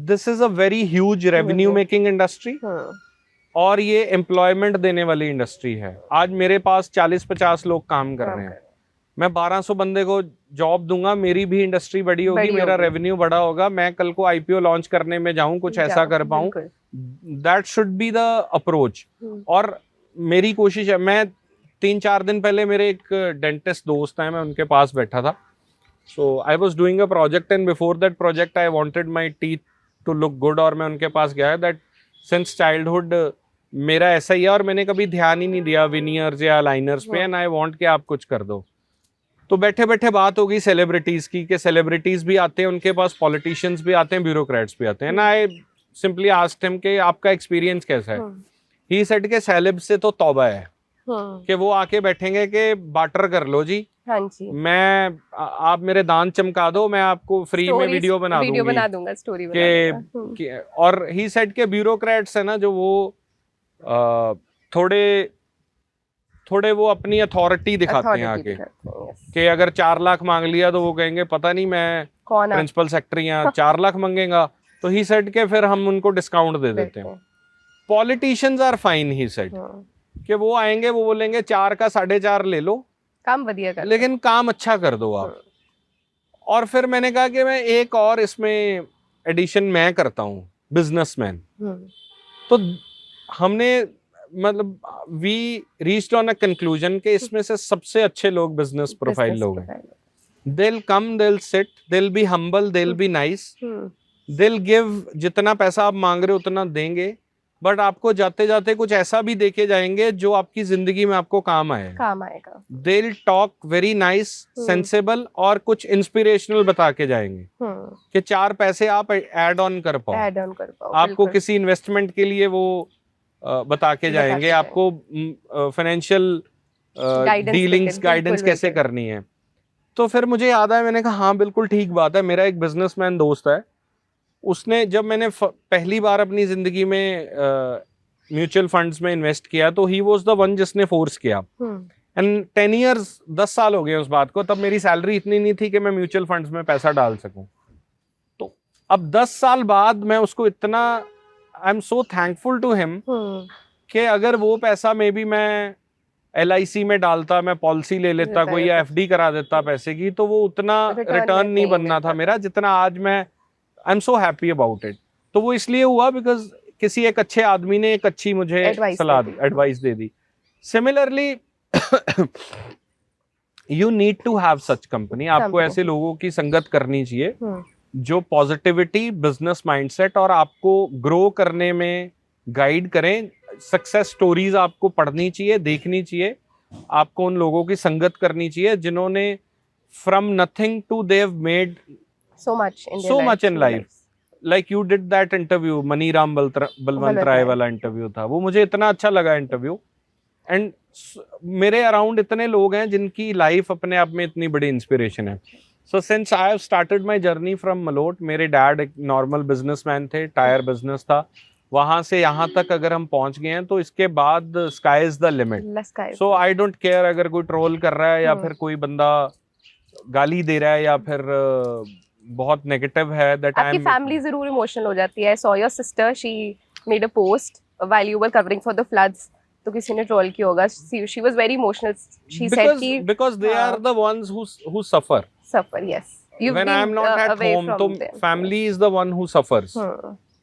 Speaker 2: this is a very huge revenue making industry, और ये एम्प्लॉयमेंट देने वाली इंडस्ट्री है। आज मेरे पास 40-50 लोग काम कर रहे हैं, मैं 1200 बंदे को जॉब दूंगा, मेरी भी इंडस्ट्री बड़ी होगी, मेरा रेवेन्यू बड़ा होगा, मैं कल को आईपीओ लॉन्च करने में जाऊं, कुछ ऐसा कर पाऊं। That should be the approach. और मेरी कोशिश है, मैं 3-4 दिन पहले मेरे एक डेंटिस्ट दोस्त है, मैं उनके पास बैठा था। So I was doing a project and before that project I wanted my teeth to look good, और मैं उनके पास गया that since childhood मेरा ऐसा ही है और मैंने कभी ध्यान ही नहीं दिया विनियर्स या लाइनर्स पे, एंड आई वांट कि आप कुछ कर दो। तो बैठे बैठे बात हो गई सेलिब्रिटीज की, कि सेलिब्रिटीज भी आते हैं उनके पास, पॉलिटिशियंस भी आते हैं, ब्यूरोक्रेट्स भी आते हैं ना। आई सिंपली आस्क्ड हिम कि आपका एक्सपीरियंस कैसा है। ही सेड के सेलेब से तो तौबा है कि वो आके बैठेंगे कि बाटर कर लो जी,
Speaker 1: हाँ जी,
Speaker 2: आप मेरे दांत चमका दो, मैं आपको फ्री में वीडियो बना
Speaker 1: दूंगा, स्टोरी बना दूंगा।
Speaker 2: और ही सेड के ब्यूरोक्रेट्स है ना जो वो थोड़े वो अपनी अथॉरिटी दिखाते हैं आके, कि अगर 4 लाख मांग लिया तो वो कहेंगे पता नहीं मैं प्रिंसिपल सेक्रेटरी या 4 लाख मांगेगा, तो ही सेड के फिर हम उनको डिस्काउंट दे देते हैं। Politicians are fine, he said, कि वो आएंगे, वो बोलेंगे 4 का 4.5 ले लो,
Speaker 1: काम बढ़िया कर,
Speaker 2: लेकिन काम अच्छा कर दो आप। और फिर मैंने कहा कि मैं एक और इसमें एडिशन मैं करता हूँ, बिजनेसमैन। तो हमने मतलब we reached on a conclusion कि इसमें से सबसे अच्छे लोग बिजनेस प्रोफाइल लोग हैं। They'll come, they'll sit, they'll be humble, they'll be nice, they'll give, जितना पैसा आप मांग रहे हो उतना देंगे, बट आपको जाते जाते कुछ ऐसा भी देके जाएंगे जो आपकी जिंदगी में आपको काम आएगा। They'll talk very nice, sensible, और कुछ इंस्पिरेशनल बता के जाएंगे कि 4 पैसे आप ऐड ऑन कर पाओ। आपको किसी इन्वेस्टमेंट के लिए वो बता के जाएंगे, आपको फाइनेंशियल डीलिंग्स गाइडेंस कैसे करनी है। तो फिर मुझे याद आया, मैंने कहा हाँ बिल्कुल ठीक बात है। मेरा एक बिजनेसमैन दोस्त है, उसने जब मैंने पहली बार अपनी जिंदगी में म्यूचुअल फंड्स में इन्वेस्ट किया तो ही वाज द वन जिसने फोर्स किया। एंड 10 इयर्स 10 साल हो गए उस बात को। तब मेरी सैलरी इतनी नहीं थी कि मैं म्यूचुअल फंड्स में पैसा डाल सकूं। तो अब 10 साल बाद मैं उसको इतना, I am so thankful to him कि अगर वो पैसा मे बी मैं LIC में डालता, मैं पॉलिसी ले लेता कोई या FD करा देता पैसे की, तो वो उतना रिटर्न नहीं बनना था मेरा जितना आज मैं, आई am so happy about it. तो वो इसलिए हुआ बिकॉज किसी एक अच्छे आदमी ने एक अच्छी मुझे एडवाइस दे दी। Similarly you need to have such company. आपको ऐसे लोगों की संगत करनी चाहिए जो पॉजिटिविटी, बिजनेस माइंडसेट और आपको ग्रो करने में गाइड करें। सक्सेस स्टोरीज आपको पढ़नी चाहिए, देखनी चाहिए। आपको उन लोगों की संगत करनी चाहिए जिन्होंने from nothing to they have made so much in life. Like you did that interview, Maniram Balwant Rai वाला इंटरव्यू था, वो मुझे इतना अच्छा लगा इंटरव्यू। एंड मेरे अराउंड इतने लोग हैं जिनकी लाइफ अपने आप में इतनी बड़ी इंस्पिरेशन है। So since I have started my journey from Malot, मेरे डैड एक नॉर्मल बिजनेसमैन थे, टायर बिजनेस था, वहां से यहाँ तक अगर हम पहुंच गए हैं तो इसके बाद sky is the limit. So I don't care अगर कोई ट्रोल कर रहा है या फिर कोई बंदा गाली दे रहा है या फिर बहुत नेगेटिव है। दैट
Speaker 1: आपकी फैमिली जरूर इमोशनल हो जाती है। I saw your sister, she made a post while you were covering for the floods, तो किसी ने ट्रोल किया होगा। She was very emotional. She said कि
Speaker 2: because they are the ones who suffer,
Speaker 1: yes,
Speaker 2: when I am not at home, तो family is the one who suffers.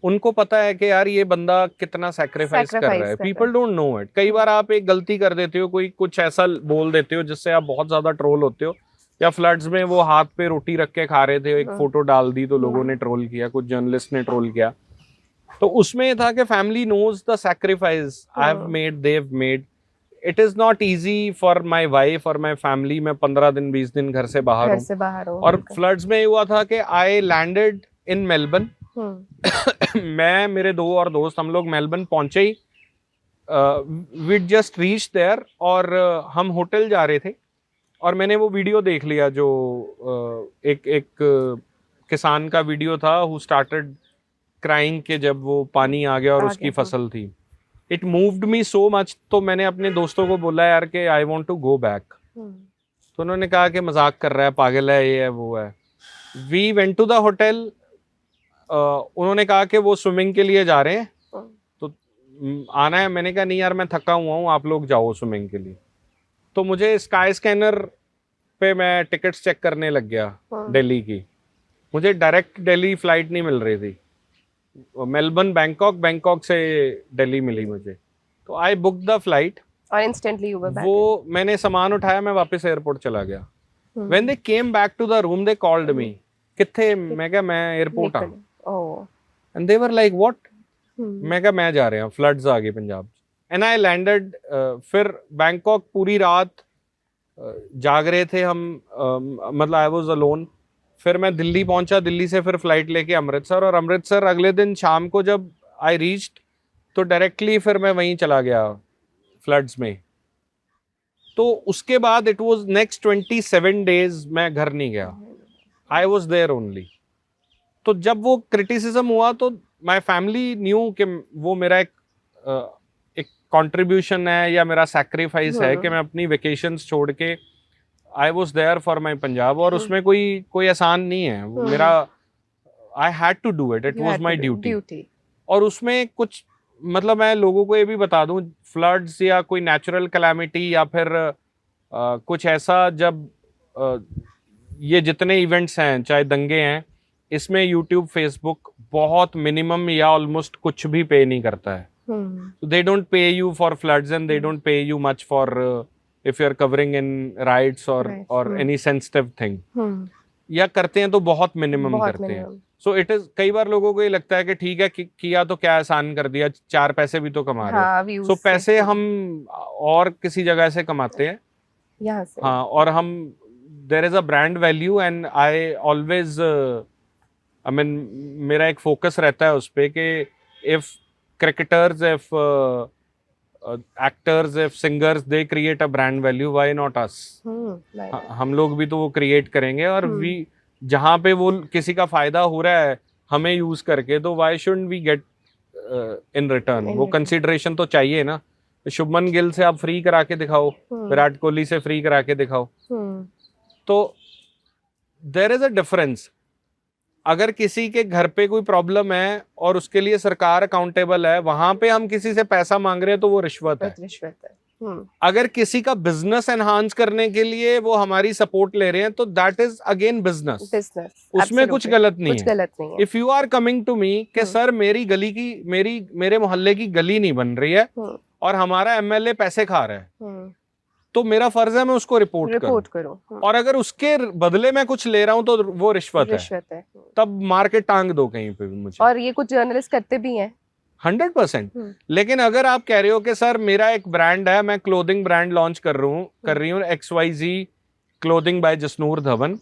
Speaker 2: उनको पता है कि यार ये बंदा कितना सैक्रिफाइस कर रहा है। People don't know it. कई बार आप एक गलती कर देते हो, कोई कुछ ऐसा बोल देते हो जिससे आप बहुत ज्यादा ट्रोल होते हो। या फ्लड्स में वो हाथ पे रोटी रख के खा रहे थे, एक फोटो डाल दी तो लोगों ने ट्रोल किया, कुछ जर्नलिस्ट ने ट्रोल किया। तो उसमें ये था कि family knows the sacrifice I have made, they have made. It is not easy for my wife और माय फैमिली। मैं 15 दिन 20 दिन घर से बाहर हूँ। और फ्लड्स में हुआ था कि आई लैंडेड इन मेलबर्न। मैं, मेरे 2 और दोस्त, हम लोग मेलबर्न पहुंचे ही, वी जस्ट रीच देयर, और हम होटल जा रहे थे और मैंने वो वीडियो देख लिया जो एक किसान का वीडियो था, हु स्टार्टेड क्राइंग के जब वो पानी आ गया और उसकी फसल थी। It moved me so much. तो मैंने अपने दोस्तों को बोला यार कि I want to go back. तो उन्होंने कहा कि मजाक कर रहा है, पागल है, ये है वो है। We went to the hotel. उन्होंने कहा कि वो स्विमिंग के लिए जा रहे हैं तो आना है। मैंने कहा नहीं यार, मैं थका हुआ हूँ, आप लोग जाओ स्विमिंग के लिए। तो मुझे स्काई स्कैनर पे मैं टिकट्स चेक करने लग गया दिल्ली की। मुझे डायरेक्ट दिल्ली फ्लाइट नहीं मिल रही थी, मेलबर्न बैंकॉक, बैंकॉक से दिल्ली मिली मुझे। तो आई बुक द फ्लाइट
Speaker 1: और इंस्टेंटली यू वर बैक।
Speaker 2: वो मैंने सामान उठाया, मैं वापस एयरपोर्ट चला गया। When they came back to the room, they called me, किथे? मैं कहा मैं एयरपोर्ट आ। And they were like what? मैं कहा मैं जा रहा हूं, फ्लड्स आ गए पंजाब। And I landed. फिर बैंकॉक पूरी रात जाग रहे थे हम, मतलब आई वाज अलोन। फिर मैं दिल्ली पहुंचा, दिल्ली से फिर फ्लाइट लेके अमृतसर, और अमृतसर अगले दिन शाम को जब आई रीच्ड तो डायरेक्टली फिर मैं वहीं चला गया फ्लड्स में। तो उसके बाद इट वाज नेक्स्ट 27 डेज मैं घर नहीं गया, आई वाज देयर ओनली। तो जब वो क्रिटिसिज्म हुआ तो माय फैमिली न्यू कि वो मेरा एक कंट्रीब्यूशन है या मेरा सैक्रिफाइस है कि मैं अपनी वेकेशंस छोड़ के I was there for my Punjab. और उसमें कोई आसान नहीं है, वो मेरा, I had to do it, it was my duty. और उसमें कुछ मतलब मैं लोगों को ये भी बता दूं, फ्लड्स या कोई नेचुरल कैलामिटी या फिर कुछ ऐसा, जब ये जितने इवेंट्स हैं, चाहे दंगे हैं, इसमें यूट्यूब, फेसबुक बहुत मिनिमम या ऑलमोस्ट कुछ भी पे नहीं करता है. They don't pay you for floods and they don't pay you much for if you are covering in riots और एनी सेंसिटिव थिंग. या करते हैं तो बहुत मिनिमम करते हैं. सो इट इज, कई बार लोगों को ये लगता है कि ठीक है किया तो क्या आसान कर दिया, 4 पैसे भी तो कमा रहे हैं. सो पैसे हम और किसी जगह से कमाते हैं
Speaker 1: यहाँ से.
Speaker 2: हाँ, और हम, there is a brand value and I always, I mean मेरा एक फोकस रहता है उस पे कि if cricketers, if actors, if singers, they create a brand value, why not us. हम लोग भी तो वो क्रिएट करेंगे, और वी जहाँ पे वो किसी का फायदा हो रहा है हमें यूज करके, तो why shouldn't we get in return. वो कंसिडरेशन तो चाहिए ना. शुभमन गिल से आप फ्री करा के दिखाओ, विराट कोहली से फ्री करा के दिखाओ. तो देयर इज अ डिफरेंस. अगर किसी के घर पे कोई प्रॉब्लम है और उसके लिए सरकार अकाउंटेबल है, वहां पे हम किसी से पैसा मांग रहे हैं तो वो रिश्वत है. अगर किसी का बिजनेस एनहांस करने के लिए वो हमारी सपोर्ट ले रहे हैं तो दैट इज अगेन बिजनेस. उसमें कुछ गलत नहीं है. If you are coming to me कि सर मेरी गली की, मेरे मोहल्ले की गली नहीं बन रही है और हमारा एमएलए पैसे खा रहा है, तो मेरा फर्ज है मैं उसको रिपोर्ट करूं. और अगर उसके बदले में कुछ ले रहा हूं तो वो रिश्वत है. तब मार के टांग दो कहीं पे भी मुझे.
Speaker 1: और ये कुछ जर्नलिस्ट करते भी हैं
Speaker 2: 100%. लेकिन अगर आप कह रहे हो कि सर मेरा एक ब्रांड है, मैं क्लोथिंग ब्रांड लॉन्च कर रही हूँ XYZ clothing by Jasnoor Dhawan,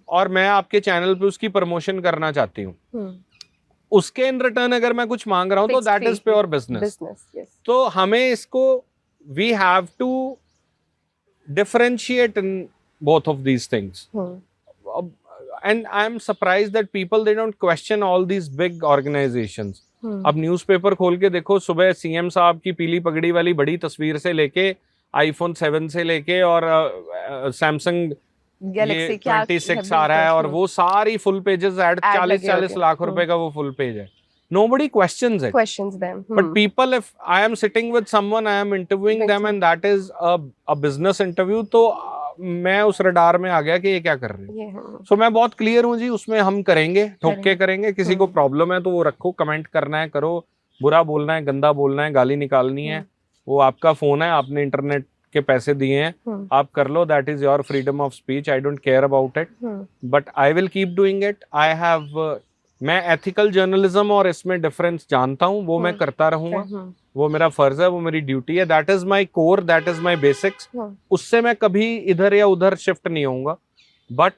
Speaker 2: और मैं आपके चैनल पे उसकी प्रमोशन करना चाहती हूँ, उसके इन रिटर्न अगर मैं कुछ मांग रहा हूँ तो दैट इज प्योर बिजनेस. तो हमें इसको, we have to differentiate in both of these things. And I am surprised that people, they don't question all these big organizations. अब न्यूज़पेपर खोल के देखो, सुबह सीएम साहब की पीली पगड़ी वाली बड़ी तस्वीर से लेके iPhone 7 से लेके और सैमसंग
Speaker 1: गैलेक्सी
Speaker 2: 26 आ रहा है, और वो सारी फुल पेजेस ऐड, 40-40 लाख रुपए का वो फुल पेज है. Nobody questions them. But people, if I am sitting with someone, I am interviewing them, and that is a business interview, तो मैं उस रडार में आ गया कि ये क्या कर रहे हैं. So मैं बहुत क्लियर हूँ जी, उसमें हम करेंगे, ठोक के करेंगे. किसी को प्रॉब्लम है तो वो रखो, कमेंट करना है करो, बुरा बोलना है, गंदा बोलना है, गाली निकालनी है, वो आपका फोन है, आपने इंटरनेट के पैसे दिए हैं, आप कर लो. That is your freedom of speech. I don't care about it, but I will keep doing it. I have, मैं एथिकल जर्नलिज्म और इसमें डिफरेंस जानता हूँ, वो मैं करता रहूंगा. वो मेरा फर्ज है, वो मेरी ड्यूटी है. That is my core, that is my basics. उससे मैं कभी इधर या उधर शिफ्ट नहीं होऊंगा. बट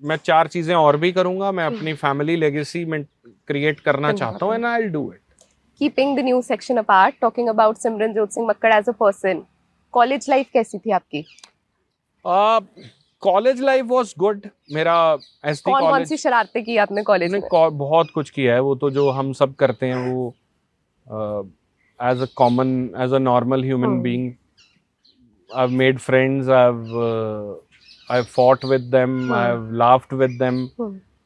Speaker 2: मैं 4 चीजें और भी करूंगा. मैं अपनी फैमिली लेगेसी में क्रिएट करना चाहता हूँ, and I will do it.
Speaker 1: Keeping the news section apart, talking about Simranjot Singh Makkar as a person, college life कैसी थी आपकी?
Speaker 2: College life was good. मेरा एसटी कॉलेज,
Speaker 1: कौन सी शरारतें की आपने कॉलेज में?
Speaker 2: बहुत कुछ किया है. वो तो जो हम सब करते हैं, वो as a normal human being, I have made friends, I have fought with them, I have laughed with them.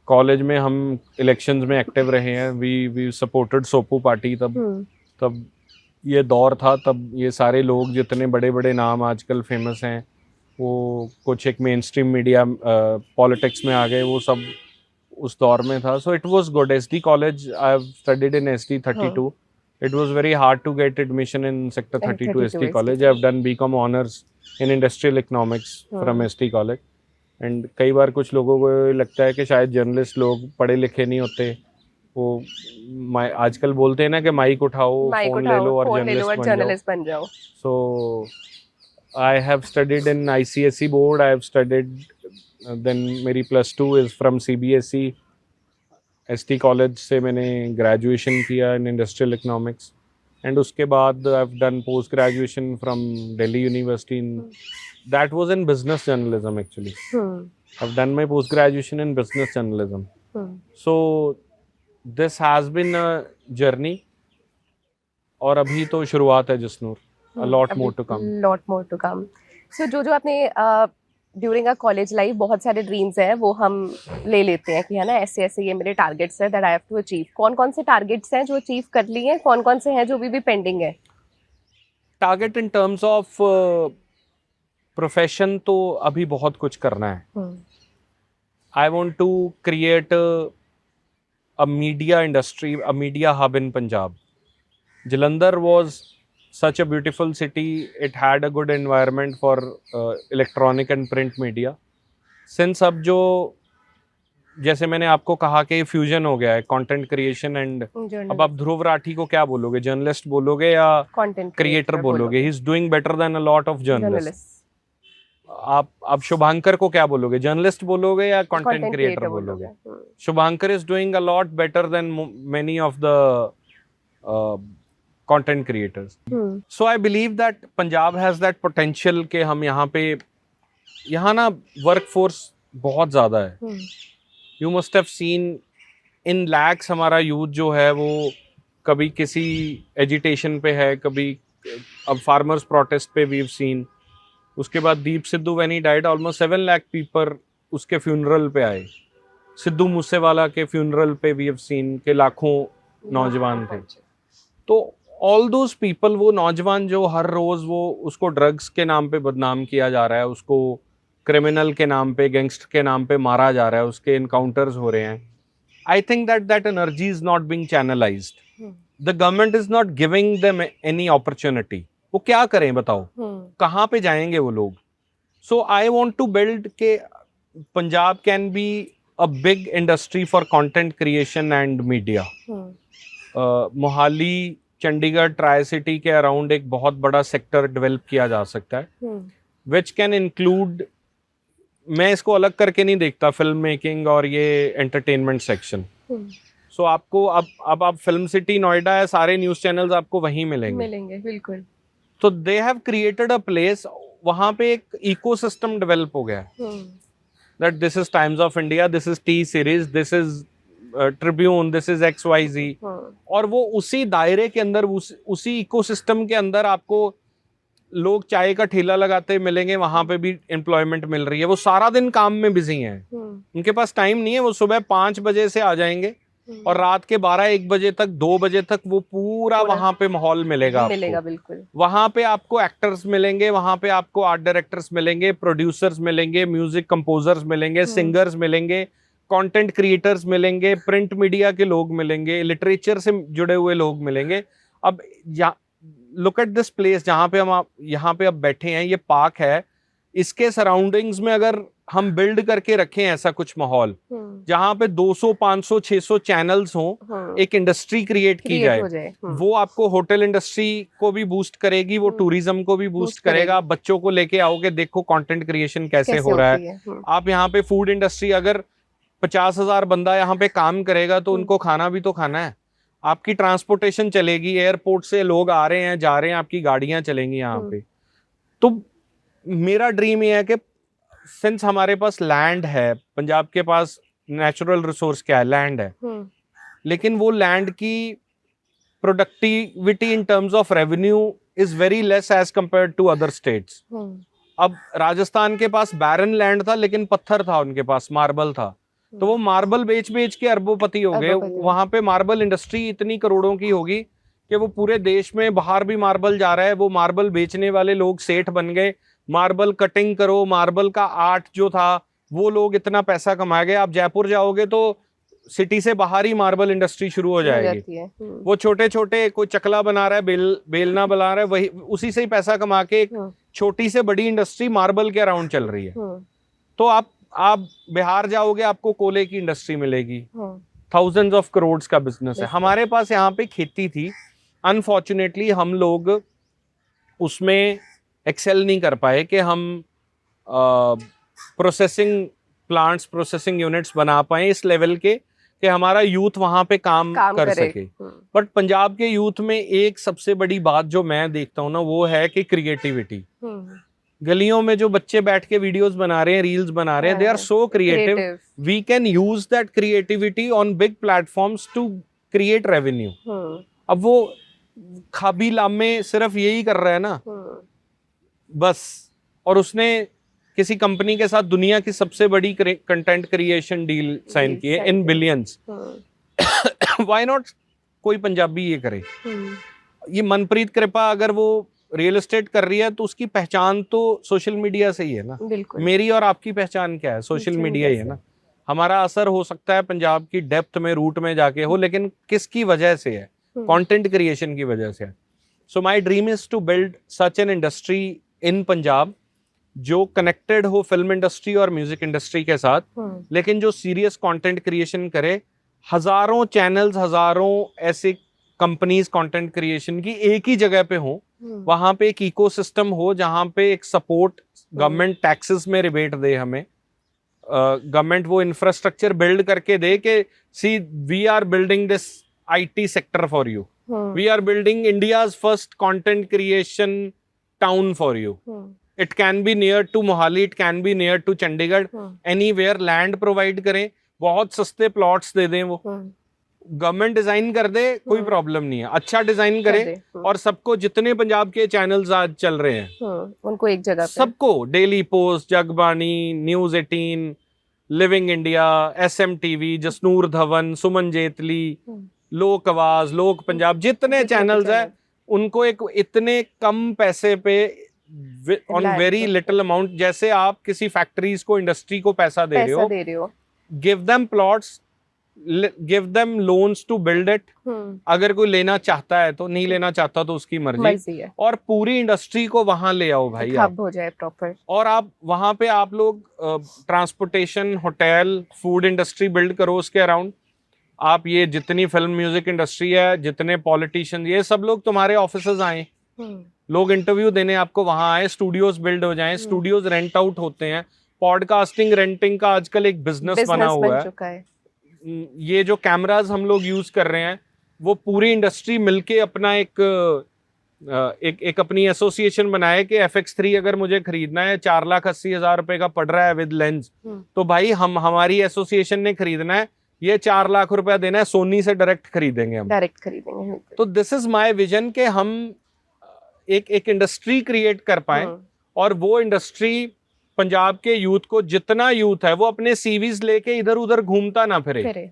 Speaker 2: College में हम इलेक्शंस में एक्टिव रहे हैं. We supported SOPU party. तब ये दौर था. तब ये सारे लोग, जितने बड़े बड़े नाम आजकल फेमस हैं, वो कुछ एक मेन स्ट्रीम मीडिया पॉलिटिक्स में आ गए, वो सब उस दौर में था. So it was good. SD college, I have studied in SD 32. It was very hard to get admission in sector 32 SD college. I have done BCom honours in industrial economics from SD college. And कई बार कुछ लोगों को लगता है कि शायद journalist लोग पढ़े लिखे नहीं होते. वो आजकल बोलते हैं ना कि माइक उठाओ, फोन ले लो और जर्नलिस्ट बन जाओ. सो I have studied in ICSE board. I have studied, then मेरी +2 is from CBSE. ST college से मैंने ग्रेजुएशन किया in industrial economics, and उसके बाद I've done post graduation from Delhi University. That was in business journalism actually. I've done my post graduation in business journalism. So this has been a journey. और अभी तो शुरुआत है Jasnoor. A lot more to come.
Speaker 1: So जो आपने during a college life बहुत सारे dreams हैं वो हम ले लेते हैं कि है ना ऐसे ऐसे ये मेरे टारगेट्स हैं that I have to achieve. कौन कौन से टारगेट्स हैं जो अचीव कर लिए हैं, कौन कौन से हैं जो अभी भी पेंडिंग है?
Speaker 2: Target in terms of profession तो अभी बहुत कुछ करना है। I want to create a media industry, a media hub in Punjab. Jalandhar was such a beautiful city. It had a good environment for electronic and print media. Since अब जो जैसे मैंने आपको कहा कि फ्यूजन हो गया है कंटेंट क्रिएशन एंड, अब आप ध्रुव राठी को क्या बोलोगे, जर्नलिस्ट बोलोगे या
Speaker 1: कंटेंट
Speaker 2: क्रिएटर बोलोगे? He is doing better than a lot of journalist. आप शुभांकर को क्या बोलोगे, जर्नलिस्ट बोलोगे या कंटेंट क्रिएटर बोलोगे? Shubhankar is doing a lot better than many of the content creators. So I believe that Punjab has that potential कि हम यहाँ ना वर्क फोर्स बहुत ज्यादा है। You must have seen in lakhs हमारा यूथ जो है वो कभी किसी एजिटेशन पे है, कभी अब फार्मर्स प्रोटेस्ट पे वी हैव सीन। उसके बाद Deep Sidhu when he died almost 7 lakh people उसके फ्यूनरल पे आए। सिद्धू मूसेवाला के फ्यूनरल पे वी हैव सीन के लाखों नौजवान थे। तो ऑल दोज पीपल, वो नौजवान जो हर रोज वो उसको ड्रग्स के नाम पे बदनाम किया जा रहा है, उसको क्रिमिनल के नाम पे, गैंगस्टर के नाम पे मारा जा रहा है, उसके इनकाउंटर्स हो रहे हैं। I think that energy is not being channelised. The government is not giving them any opportunity. वो क्या करें बताओ, कहाँ पे जाएंगे वो लोग? सो आई वॉन्ट टू बिल्ड के Punjab can be a big industry for content creation and media. Mohali, Chandigarh, tri city के अराउंड एक बहुत बड़ा सेक्टर डेवलप किया जा सकता है, विच कैन इंक्लूड, मैं इसको अलग करके नहीं देखता, फिल्म मेकिंग और ये एंटरटेनमेंट सेक्शन। सो आपको अब आप फिल्म सिटी नोएडा है, सारे न्यूज चैनल्स आपको वहीं मिलेंगे
Speaker 1: बिल्कुल।
Speaker 2: तो they have created a place, वहां पे एक इकोसिस्टम डेवलप हो गया है that this is times of India, this is T series, this is Tribune, this is XYZ। और वो उसी दायरे के अंदर, उसी इकोसिस्टम के अंदर आपको लोग चाय का ठेला लगाते मिलेंगे, वहां पे भी एम्प्लॉयमेंट मिल रही है। वो सारा दिन काम में बिजी हैं, उनके पास टाइम नहीं है। वो सुबह 5 बजे से आ जाएंगे और रात के 12-1 बजे तक, 2 बजे तक वो पूरा वहां पे माहौल मिलेगा
Speaker 1: बिल्कुल।
Speaker 2: वहां पे आपको एक्टर्स मिलेंगे, वहां पे आपको आर्ट डायरेक्टर्स मिलेंगे, प्रोड्यूसर्स मिलेंगे, म्यूजिक कंपोजर्स मिलेंगे, सिंगर्स मिलेंगे, कंटेंट क्रिएटर्स मिलेंगे, प्रिंट मीडिया के लोग मिलेंगे, लिटरेचर से जुड़े हुए लोग मिलेंगे। अब लुक एट दिस प्लेस जहाँ पे हम यहाँ पे अब बैठे हैं, ये पार्क है, इसके सराउंडिंग्स में अगर हम बिल्ड करके रखें ऐसा कुछ माहौल जहाँ पे 200, 500, 600 चैनल्स हों, एक इंडस्ट्री क्रिएट की जाए, वो आपको होटल इंडस्ट्री को भी बूस्ट करेगी, वो टूरिज्म को भी बूस्ट करेगा। बच्चों को लेके आओगे, देखो कंटेंट क्रिएशन कैसे हो रहा है। आप यहाँ पे फूड इंडस्ट्री, अगर 50,000 बंदा यहाँ पे काम करेगा तो उनको खाना भी तो खाना है। आपकी ट्रांसपोर्टेशन चलेगी, एयरपोर्ट से लोग आ रहे हैं जा रहे हैं, आपकी गाड़ियां चलेंगी यहाँ पे। तो मेरा ड्रीम ये है कि सिंस हमारे पास लैंड है, पंजाब के पास नेचुरल रिसोर्स क्या है, लैंड है, लेकिन वो लैंड की productivity in terms of revenue is very less as compared to other states. अब राजस्थान के पास बैरन लैंड था लेकिन पत्थर था, उनके पास मार्बल था, तो वो मार्बल बेच बेच के अरबोपति हो गए। वहां पे मार्बल इंडस्ट्री इतनी करोड़ों की होगी कि वो पूरे देश में बाहर भी मार्बल जा रहा है। वो मार्बल बेचने वाले लोग सेठ बन गए, मार्बल कटिंग करो, मार्बल का आर्ट जो था वो लोग इतना पैसा कमा गए। आप जयपुर जाओगे तो सिटी से बाहर ही मार्बल इंडस्ट्री शुरू हो जाएगी। वो छोटे छोटे, कोई चकला बना रहा है, बेलना बना रहा है, वही उसी से ही पैसा कमा के एक छोटी से बड़ी इंडस्ट्री मार्बल के अराउंड चल रही है। तो आप बिहार जाओगे, आपको कोले की इंडस्ट्री मिलेगी, थाउजेंड्स ऑफ करोड़ का बिजनेस है। हमारे पास यहाँ पे खेती थी, अनफॉर्चुनेटली हम लोग उसमें एक्सेल नहीं कर पाए कि हम प्रोसेसिंग प्लांट्स, प्रोसेसिंग यूनिट्स बना पाए इस लेवल के कि हमारा यूथ वहां पे काम कर सके। बट पंजाब के यूथ में एक सबसे बड़ी बात जो मैं देखता हूँ ना, वो है कि क्रिएटिविटी। गलियों में जो बच्चे बैठ के वीडियोस बना रहे हैं, रील्स बना रहे हैं, they are so creative. We can use that creativity on big platforms to create revenue. अब वो खाबी लामे सिर्फ यही कर रहा है ना बस, और उसने किसी कंपनी के साथ दुनिया की सबसे बड़ी कंटेंट क्रिएशन डील साइन की है इन बिलियंस, व्हाई नॉट कोई पंजाबी ये करे। ये मनप्रीत कृपा अगर वो रियल एस्टेट कर रही है तो उसकी पहचान तो सोशल मीडिया से ही है ना।
Speaker 1: बिल्कुल।
Speaker 2: मेरी और आपकी पहचान क्या है? सोशल मीडिया ही है ना। हमारा असर हो सकता है पंजाब की डेप्थ में, रूट में जाके हो, लेकिन किसकी वजह से है? कंटेंट क्रिएशन की वजह से है। So my dream is to build such an industry in Punjab जो कनेक्टेड हो फिल्म इंडस्ट्री और म्यूजिक इंडस्ट्री के साथ, लेकिन जो सीरियस कंटेंट क्रिएशन करे। हजारों चैनल्स, हजारों ऐसे कंपनीज कंटेंट क्रिएशन की एक ही जगह पे हो, वहां पे एक इकोसिस्टम हो जहां पे एक सपोर्ट, गवर्नमेंट टैक्सेस में रिबेट दे हमें, गवर्नमेंट वो इंफ्रास्ट्रक्चर बिल्ड करके दे कि see we are building this IT sector for you, we are building India's first content creation town for you. It can be near to Mohali, it can be near to Chandigarh, anywhere land provide करें, बहुत सस्ते plots दे दें, वो government design कर दे, कोई problem नहीं है, अच्छा डिजाइन करे। और सबको, जितने पंजाब के चैनल्स आज चल रहे हैं
Speaker 1: उनको एक जगह पे,
Speaker 2: सबको, daily post, Jagbani, news 18, living India, SM TV, Jasnoor Dhawan, Suman Jaitly, Lok Awaz, लोक पंजाब, जितने चैनल्स हैं उनको एक इतने कम पैसे पे ऑन वेरी लिटिल अमाउंट, जैसे आप किसी फैक्ट्रीज को, इंडस्ट्री को पैसा दे रहे हो, give them plots, give them loans to build it. अगर कोई लेना चाहता है तो, नहीं लेना चाहता तो उसकी मर्जी है। और पूरी इंडस्ट्री को वहां ले आओ भाई,
Speaker 1: हब हो जाए प्रॉपर।
Speaker 2: और आप वहां पे आप लोग transportation, hotel, food industry build करो उसके अराउंड। आप ये जितनी फिल्म म्यूजिक इंडस्ट्री है, जितने पॉलिटिशियन, ये सब लोग तुम्हारे ऑफिसेज आए, लोग इंटरव्यू देने आपको वहां आए, स्टूडियोज बिल्ड हो जाएं, स्टूडियोज रेंट आउट होते हैं। पॉडकास्टिंग, रेंटिंग का आजकल एक बिजनेस बना हुआ है। ये जो कैमरास हम लोग यूज कर रहे हैं, वो पूरी इंडस्ट्री मिलके अपना एक अपनी एसोसिएशन बनाए कि FX3 अगर मुझे खरीदना है 4,80,000 रुपए का पड़ रहा है विद लेंस, तो भाई हमारी एसोसिएशन ने खरीदना है, ये 4 लाख रुपया देना है, सोनी से डायरेक्ट खरीदेंगे हम,
Speaker 1: डायरेक्ट खरीदेंगे।
Speaker 2: तो दिस इज माय विजन कि हम एक इंडस्ट्री क्रिएट कर पाए, और वो इंडस्ट्री पंजाब के यूथ को, जितना यूथ है वो अपने CVs लेके इधर उधर घूमता ना फिरे।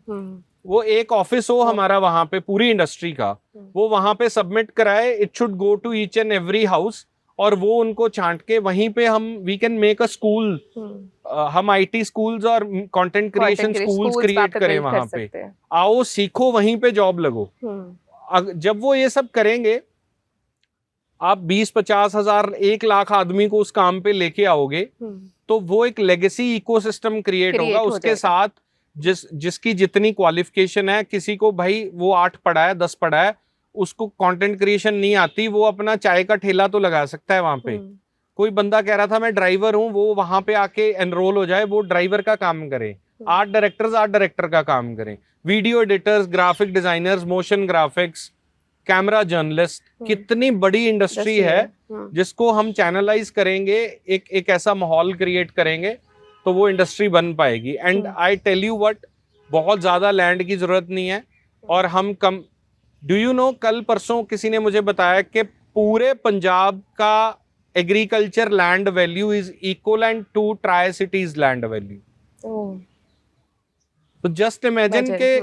Speaker 2: वो एक ऑफिस हो हमारा वहां पे पूरी इंडस्ट्री का, वो वहां पे सबमिट कराए, it should go to each and every house, और वो उनको छांट के वहीं पे हम we can make a school, हम IT स्कूल्स और कंटेंट क्रिएशन स्कूल्स क्रिएट करें वहां पे। आओ सीखो, वहीं पे जॉब लगो। जब वो ये सब करेंगे, आप 20-50 हजार 1 लाख आदमी को उस काम पे लेके आओगे, तो वो एक लेगेसी इकोसिस्टम क्रिएट होगा। उसके साथ जिसकी जितनी क्वालिफिकेशन है, किसी को भाई वो 8 पढ़ा है, 10 पढ़ा है, उसको कंटेंट क्रिएशन नहीं आती, वो अपना चाय का ठेला तो लगा सकता है वहां पे। कोई बंदा कह रहा था मैं ड्राइवर हूं, वो वहां पे आके एनरोल हो जाए, वो ड्राइवर का काम करे। आर्ट डायरेक्टर का काम करें, video editors, graphic designers, motion graphics, camera journalist, कितनी बड़ी इंडस्ट्री है जिसको हम चैनलाइज करेंगे, एक ऐसा माहौल क्रिएट करेंगे तो वो इंडस्ट्री बन पाएगी। And I tell you what, बहुत ज्यादा लैंड की जरूरत नहीं है, और हम कम, डू यू नो, कल परसों किसी ने मुझे बताया कि पूरे पंजाब का agriculture land value is equivalent to tri cities land value. तो जस्ट इमेजिन के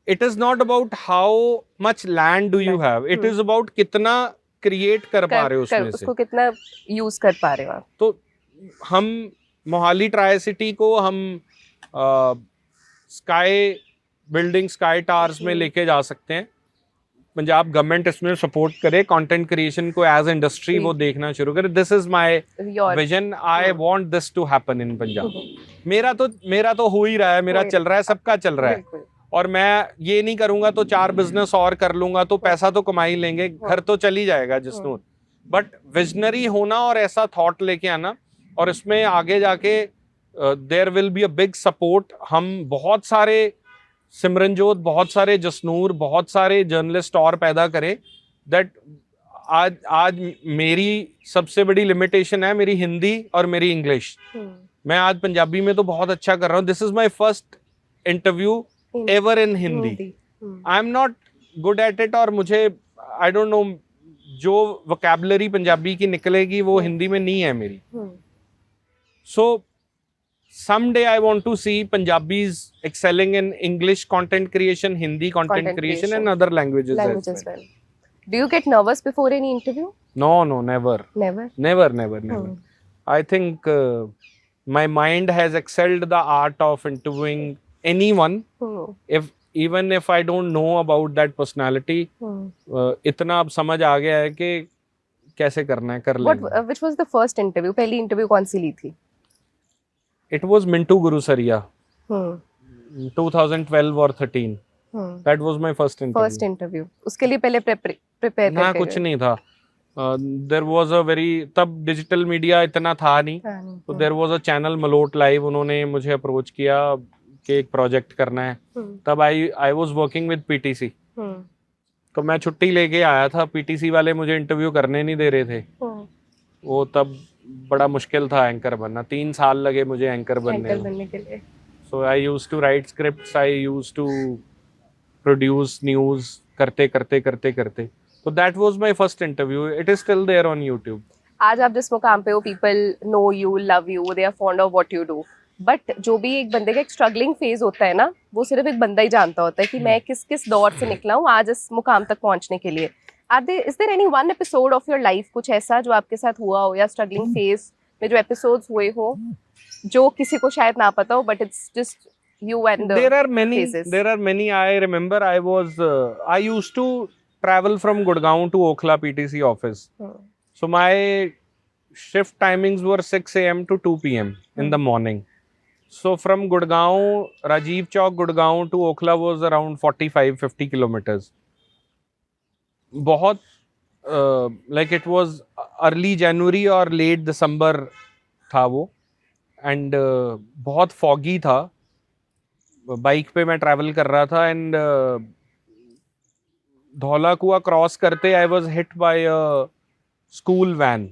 Speaker 2: it is not about how much land do you have, it is about कितना क्रिएट कर पा रहे हो उसमें से,
Speaker 1: उसको कितना यूज कर पा रहे हो आप।
Speaker 2: तो हम मोहाली ट्राई सिटी को हम स्काई बिल्डिंग, स्काई टावर्स में लेके जा सकते हैं। पंजाब गवर्नमेंट इसमें सपोर्ट करे, कंटेंट क्रिएशन को एज इंडस्ट्री वो देखना शुरू करे। This is my vision, I want this to happen in Punjab. मेरा तो हो ही रहा है, मेरा चल रहा है, सबका चल रहा है, और मैं ये नहीं करूंगा तो 4 बिजनेस और कर लूंगा तो पैसा तो कमा ही लेंगे, घर तो चल ही जाएगा जिसनो। बट विजनरी होना और ऐसा थॉट लेके आना, और इसमें आगे जाके there will be a big support. हम बहुत सारे सिमरनजोत, बहुत सारे जसनूर, बहुत सारे जर्नलिस्ट और पैदा करें। दैट आज मेरी सबसे बड़ी लिमिटेशन है मेरी हिंदी और मेरी इंग्लिश। मैं आज पंजाबी में तो बहुत अच्छा कर रहा हूँ, this is my first interview ever in Hindi. I am not good at it, और मुझे आई डोंट नो, जो वोकैबुलरी पंजाबी की निकलेगी वो हिंदी में नहीं है मेरी। So someday I want to see Punjabis excelling in English content creation, Hindi content creation, and other languages
Speaker 1: Language
Speaker 2: as
Speaker 1: as well. Do you get nervous before any interview?
Speaker 2: No, never.
Speaker 1: Never.
Speaker 2: I think my mind has excelled the art of interviewing anyone. Even if I don't know about that personality, इतना अब समझ आ गया है कि कैसे करना है, कर लेंगे.
Speaker 1: Which was the first interview? पहली interview कौन सी ली थी?
Speaker 2: It was Mintu Gurusaria, 2012 or 13. That was my first interview.
Speaker 1: First interview. उसके लिए पहले prepare
Speaker 2: ना कुछ नहीं था. There was a very तब डिजिटल मीडिया इतना था नहीं, तो there was a channel Malout live. उन्होंने मुझे अप्रोच किया कि एक प्रोजेक्ट करना है. तब I was working with PTC. तो मैं छुट्टी लेके आया था. PTC वाले मुझे इंटरव्यू करने नहीं दे रहे थे. वो तब बड़ा मुश्किल था एंकर बनना. 3 साल लगे मुझे एंकर बनने के लिए. So I used to write scripts, I used to produce news करते. So that was my first interview. It is still there on YouTube.
Speaker 1: आज आप जिस मुकाम पे हो, people know you, love you, they are fond of what you do. But जो भी एक बंदे का एक स्ट्रगलिंग फेज होता है ना, वो सिर्फ एक बंदा ही जानता होता है कि मैं किस दौर से निकला हूँ आज इस मुकाम तक पहुंचने के लिए. Is there any one episode of your life कुछ ऐसा जो आपके साथ हुआ हो, या स्ट्रगलिंग फेज में जो एपिसोड्स हुए हो जो किसी को शायद ना पता हो, but it's just you and the phases?
Speaker 2: There are many. I remember I used to travel from Gurgaon to Okhla PTC office. So my shift timings were 6 a.m. to 2 p.m. in the morning. So from Gurgaon, Rajiv Chowk, Gurgaon to Okhla was around 45-50 kilometers. बहुत like it was early January और late December था वो, and बहुत foggy था. Bike पे मैं travel कर रहा था, एंड धौला कुआं क्रॉस करते I was hit by a school van.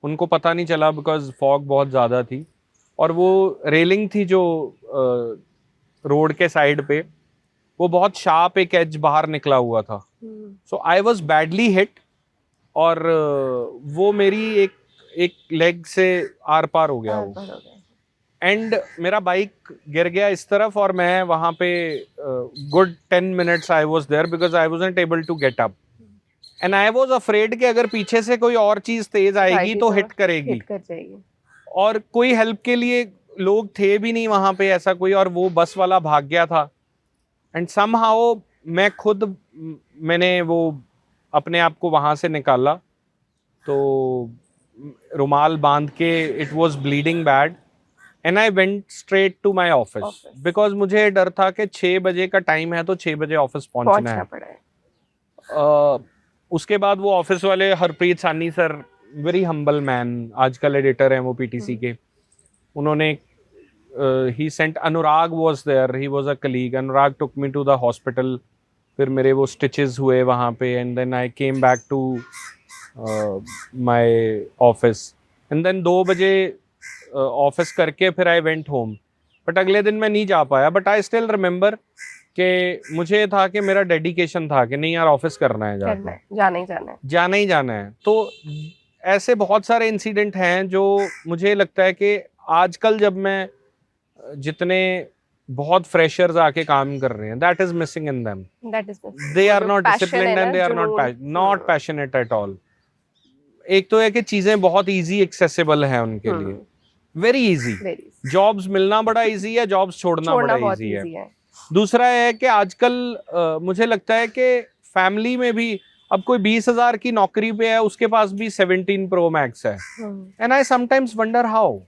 Speaker 2: उनको पता नहीं चला बिकॉज फॉग बहुत ज़्यादा थी, और वो रेलिंग थी जो रोड के साइड पे, वो बहुत शार्प एक एज बाहर निकला हुआ था. सो आई वाज बैडली हिट, और वो मेरी एक लेग से आर पार हो गया वो, एंड मेरा बाइक गिर गया इस तरफ, और मैं वहां पे good 10 minutes I was there because I wasn't able to get up, and I was afraid कि अगर पीछे से कोई और चीज तेज आएगी तो हिट करेगी, और कोई हेल्प के लिए लोग थे भी नहीं वहां पे ऐसा कोई, और वो बस वाला भाग गया था. एंड समहाउ मैंने वो अपने आप को वहां से निकाला, तो रुमाल बांध के, it was bleeding bad, and I went straight to my office because मुझे डर था कि 6 बजे का टाइम है तो 6 बजे ऑफिस पहुंचना है. उसके बाद वो ऑफिस वाले, Harpreet Sani sir, very humble man, आजकल एडिटर हैं वो पीटीसी के, उन्होंने ही sent, Anurag was there, he was a colleague, Anurag took me to the hospital. फिर मेरे वो स्टिचेस हुए वहाँ पे, and then I came back to my office, and then 2 बजे ऑफिस करके फिर आई वेंट होम. बट अगले दिन मैं नहीं जा पाया, बट आई स्टिल रिमेंबर कि मुझे था कि मेरा डेडिकेशन था कि नहीं यार ऑफिस करना है, जाना ही जाना है. तो ऐसे बहुत सारे इंसिडेंट हैं जो मुझे लगता है कि आजकल जब मैं जितने बहुत फ्रेशर्स आके काम कर रहे हैं, that is missing in them. They are not disciplined and they are not passionate at all. एक तो है कि चीजें बहुत इजी एक्सेसिबल हैं उनके लिए, वेरी इजी. जॉब्स मिलना बड़ा इजी है, जॉब्स छोड़ना बड़ा इजी है. दूसरा है कि आजकल मुझे लगता है कि फैमिली में भी अब कोई 20,000 की नौकरी पे है, उसके पास भी 17 Pro Max है, and I sometimes wonder how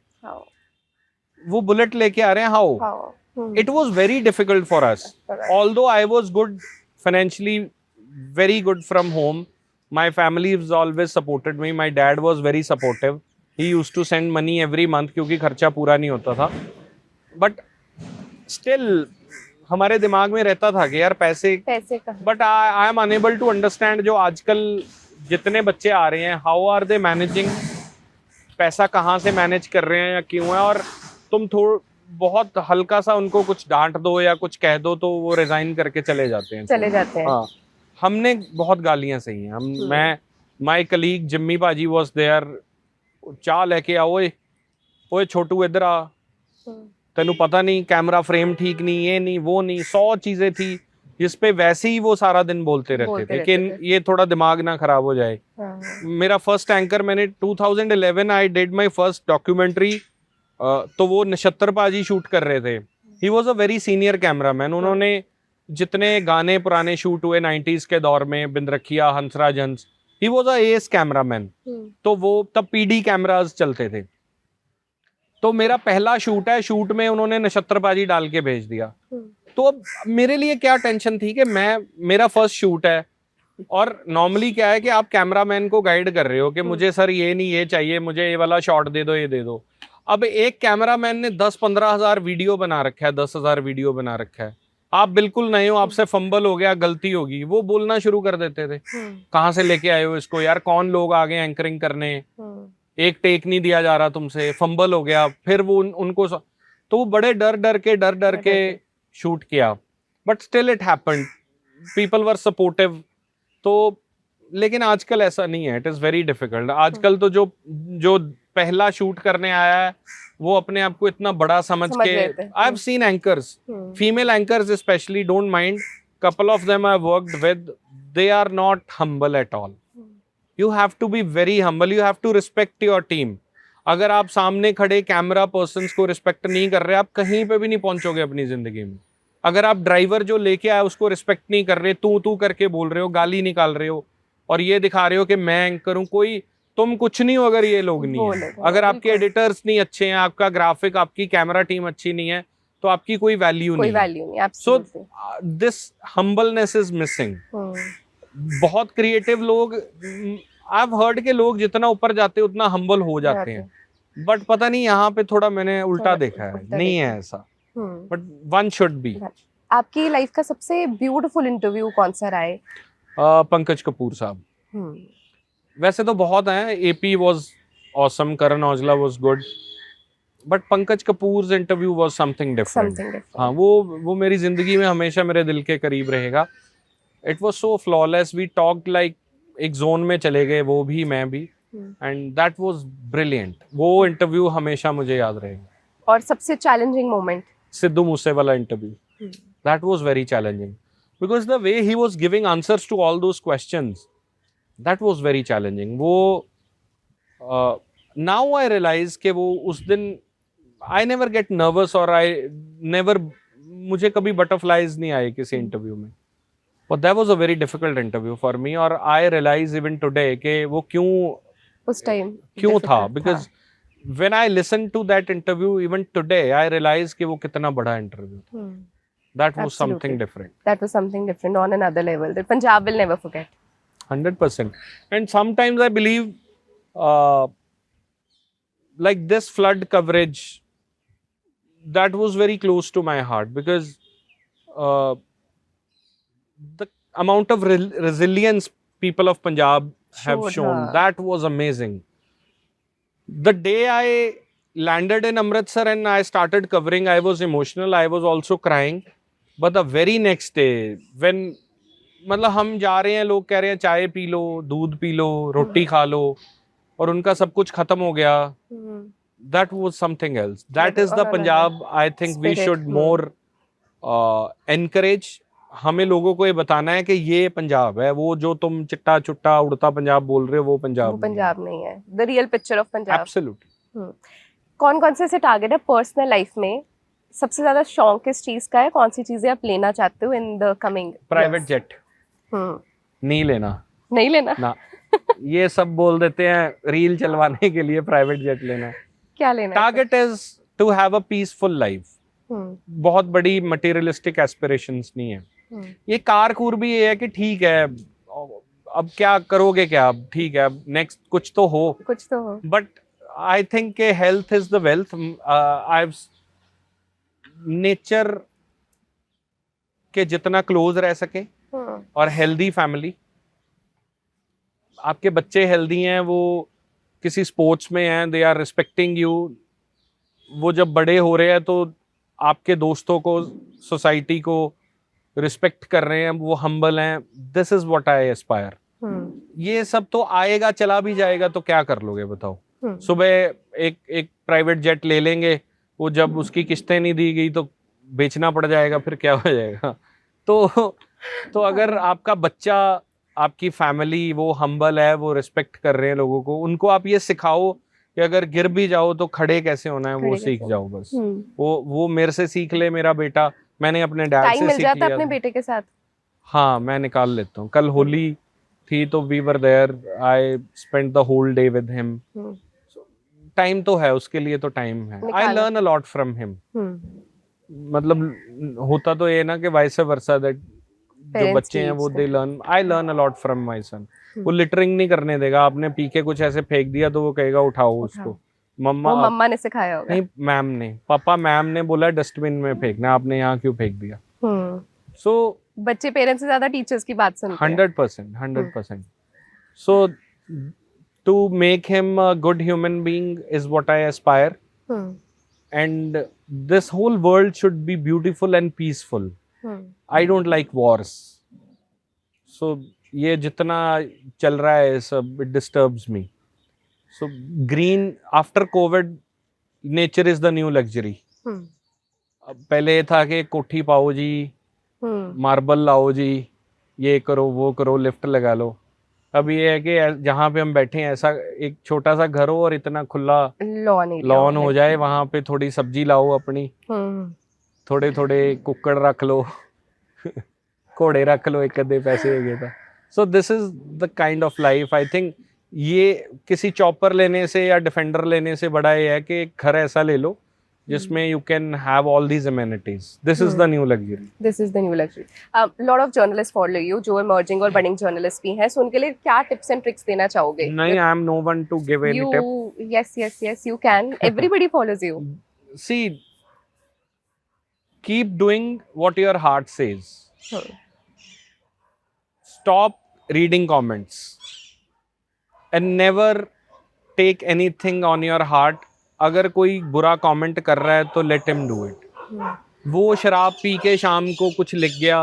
Speaker 2: वो बुलेट लेके आ रहे हैं. How it was very difficult for us, although I was good financially, very good from home. My family has always supported me. My dad was very supportive. He used to send money every month क्योंकि खर्चा पूरा नहीं होता था. But still हमारे दिमाग में रहता था कि यार पैसे का. But I am unable to understand जो आजकल जितने बच्चे आ रहे हैं, how are they managing, पैसा कहाँ से मैनेज कर रहे हैं या क्यों है, और तुम बहुत हल्का सा उनको कुछ डांट दो या कुछ कह दो तो वो रिजाइन करके चले जाते हैं. हाँ, हमने बहुत गालियां सही हैं. माय कलीग जिम्मी पाजी वाज देयर, चाय लेके आओ, ओए छोटू इधर आ, तेनू पता नहीं कैमरा फ्रेम ठीक नहीं, ये नहीं वो नहीं, 100 चीजें थी जिस पे वैसे ही वो सारा दिन बोलते रहते थे कि ये थोड़ा दिमाग ना खराब हो जाए। मेरा फर्स्ट एंकर, मैंने 2011 I did my first documentary, तो वो नक्षत्र पाजी शूट कर रहे थे। He was a very senior cameraman. उन्होंने जितने गाने पुराने शूट हुए 90s के दौर में, बिंद्रखिया, Hansraj Hans, he was a S cameraman. तो वो तब पीडी कैमराज चलते थे। तो मेरा पहला शूट है, शूट में उन्होंने नक्षत्रबाजी डाल के भेज दिया। तो अब मेरे लिए क्या टेंशन थी कि मेरा फर्स्ट शूट है, और नॉर्मली क्या है कि आप कैमरामैन को गाइड कर रहे हो कि मुझे सर ये नहीं ये चाहिए, मुझे ये वाला शॉट दे दो, ये दे दो। अब एक कैमरामैन ने 10-15 हजार वीडियो बना रखा है, 10,000 वीडियो बना रखा है। आप बिल्कुल नए हो, आपसे फंबल हो गया, गलती होगी, वो बोलना शुरू कर देते थे, कहाँ से लेके आए हो इसको यार, कौन लोग आ गए एंकरिंग करने, एक टेक नहीं दिया जा रहा तुमसे, फंबल हो गया। फिर वो उनको तो वो बड़े डर डर के शूट किया, but still it happened, people were supportive. तो लेकिन आजकल ऐसा नहीं है, इट इज वेरी डिफिकल्ट। आजकल तो जो पहला शूट करने आया है वो अपने आप को इतना बड़ा समझ के, I have seen anchors, female anchors specially, don't mind, couple of them I've worked with, they are not humble at all. You have to be very humble, you have to respect your team. अगर आप सामने खड़े camera persons को respect नहीं कर रहे, आप कहीं पे भी नहीं पहुंचोगे अपनी जिंदगी में। अगर आप ड्राइवर जो लेके आए उसको रिस्पेक्ट नहीं कर रहे, तू करके बोल रहे हो, गाली निकाल रहे हो, और ये दिखा रहे हो कि मैं एंकर हूं, कोई तुम कुछ नहीं हो अगर ये लोग नहीं है। अगर आपके एडिटर्स नहीं अच्छे हैं, आपका ग्राफिक, आपकी कैमरा टीम अच्छी नहीं है, तो आपकी कोई वैल्यू नहीं। So this humbleness is missing. बहुत क्रिएटिव लोग, आई हैव हर्ड के लोग जितना ऊपर जाते हैं उतना हम्बल हो जाते हैं, बट पता नहीं यहाँ पे थोड़ा मैंने उल्टा देखा है, नहीं है ऐसा, बट वन शुड बी।
Speaker 1: आपकी लाइफ का सबसे ब्यूटीफुल इंटरव्यू कौन सा रहा है?
Speaker 2: पंकज कपूर साहब। वैसे तो बहुत हैं, AP was awesome, Karan Aujla was good, but Pankaj Kapoor interview was something different. हाँ, वो मेरी जिंदगी में हमेशा मेरे दिल के करीब रहेगा। It was so flawless, we talked like एक जोन में चले गए, वो भी मैं भी, एंड दैट वाज ब्रिलियंट। वो इंटरव्यू हमेशा मुझे याद रहेगा।
Speaker 1: और सबसे challenging moment?
Speaker 2: Sidhu Moosewala interview, that was very challenging, because the way he was giving answers to all those questions, that was very challenging. वो नाउ आई रियलाइज कि वो उस दिन आई नेवर गेट नर्वस, और मुझे कभी बटरफ्लाइज नहीं आए किसी इंटरव्यू में, but that was a very difficult interview for me. और आई रियलाइज इवन टुडे कि वो
Speaker 1: उस टाइम
Speaker 2: क्यों था, because when I listen to that interview even today I realize कि वो कितना बड़ा इंटरव्यू था। That was something different,
Speaker 1: that was something different on another level that Punjab will never forget.
Speaker 2: 100%. And sometimes I believe like this flood coverage, that was very close to my heart, because the amount of resilience people of Punjab have shown, that was amazing. The day I landed in Amritsar and I started covering, I was emotional, I was also crying. But the very next day, when मतलब हम जा रहे हैं, लोग कह रहे हैं चाय पी लो, दूध पी लो, रोटी खा लो, और उनका सब कुछ खत्म हो गया, that was something else. That is the Punjab I think we should more encourage. हमें लोगों को ये बताना है कि ये पंजाब है, वो जो तुम चिट्टा चुट्टा उड़ता पंजाब बोल रहे हो वो पंजाब
Speaker 1: नहीं है। The real picture of Punjab.
Speaker 2: Absolutely.
Speaker 1: कौन से ऐसे टारगेट है पर्सनल लाइफ में? सबसे ज्यादा शौक किस चीज का है? कौन सी चीजें आप लेना चाहते हो in the coming?
Speaker 2: Private jet नहीं लेना ना। ये सब बोल देते हैं रील चलवाने के लिए प्राइवेट जेट लेना।
Speaker 1: क्या लेना?
Speaker 2: Target is to have a peaceful life. बहुत बड़ी मटेरियलिस्टिक एस्पिरेशंस नहीं है। ये कार कूर भी ये है कि ठीक है, अब क्या करोगे, क्या अब ठीक है, अब नेक्स्ट कुछ तो हो। बट आई थिंक के health is the wealth. I nature के जितना क्लोज रह सके और हेल्दी फैमिली, आपके बच्चे हेल्दी हैं, वो किसी स्पोर्ट्स में हैं, दे आर रिस्पेक्टिंग यू, वो जब बड़े हो रहे हैं तो आपके दोस्तों को, सोसाइटी को रिस्पेक्ट कर रहे हैं, वो हम्बल हैं, this is what I Aspire. ये सब तो आएगा, चला भी जाएगा, तो क्या कर लोगे बताओ। सुबह एक प्राइवेट जेट ले लेंगे, वो जब उसकी किस्तें नहीं दी गई तो बेचना पड़ जाएगा, फिर क्या हो जाएगा। तो अगर आपका बच्चा, आपकी फैमिली वो हम्बल है, वो रिस्पेक्ट कर रहे हैं लोगों को, उनको आप ये सिखाओ कि अगर गिर भी जाओ तो खड़े कैसे होना है, वो सीख जाओ बस। वो मेरे से सीख ले मेरा बेटा, मैंने अपने डैड से सीख लिया।
Speaker 1: टाइम मिल जाता है अपने बेटे के साथ?
Speaker 2: हाँ, मैं निकाल लेता हूँ। कल होली थी तो we were there, I spent the whole day with him. Time तो है उसके लिए, तो टाइम है। I learn a lot from him. मतलब होता तो ये ना कि वाइस वर्सा, दैट जो बच्चे हैं वो they learn, I learn a lot from my son. वो लिटरिंग नहीं करने देगा, आपने पी के कुछ ऐसे फेंक दिया तो वो कहेगा उठाओ उसको।
Speaker 1: मम्मा ने सिखाया होगा।
Speaker 2: नहीं, मैम ने, पापा मैम ने बोला डस्टबिन में फेंकना, आपने यहाँ क्यों फेंक दिया। सो
Speaker 1: बच्चे पेरेंट्स से ज्यादा टीचर्स की बात सुनते हैं।
Speaker 2: 100%. So to make him a good human being is what I aspire. And this whole world should be beautiful and peaceful. I don't like wars. So ये जितना चल रहा है सब, it disturbs me. So green after COVID, nature is the new luxury. पहले ये था कि कोठी पाओ जी, मार्बल लाओ जी, ये करो वो करो, लिफ्ट लगा लो। अब ये है कि जहाँ पे हम बैठे हैं ऐसा एक छोटा सा घर हो और इतना खुला लॉन हो जाए, वहां पे थोड़ी सब्जी लाओ अपनी, थोड़े थोड़े कुक्कड़ रख लो, घोड़े रख लो, एक आधे पैसे है। So this is the kind of life I think. ये किसी चॉपर लेने से या डिफेंडर लेने से बड़ा ये है कि घर ऐसा ले लो जिसमें you can have all these amenities. This is the new luxury.
Speaker 1: This is the new luxury. Lot of journalists follow you, जो emerging और budding journalists भी हैं, so उनके लिए क्या tips and tricks देना चाहोगे?
Speaker 2: नहीं, I am no one to give any tip.
Speaker 1: Yes, you can. Everybody follows you.
Speaker 2: See, keep doing what your heart says. Stop reading comments and never take anything on your heart. अगर कोई बुरा comment कर रहा है तो let him do it. वो शराब P के शाम को कुछ लिख गया,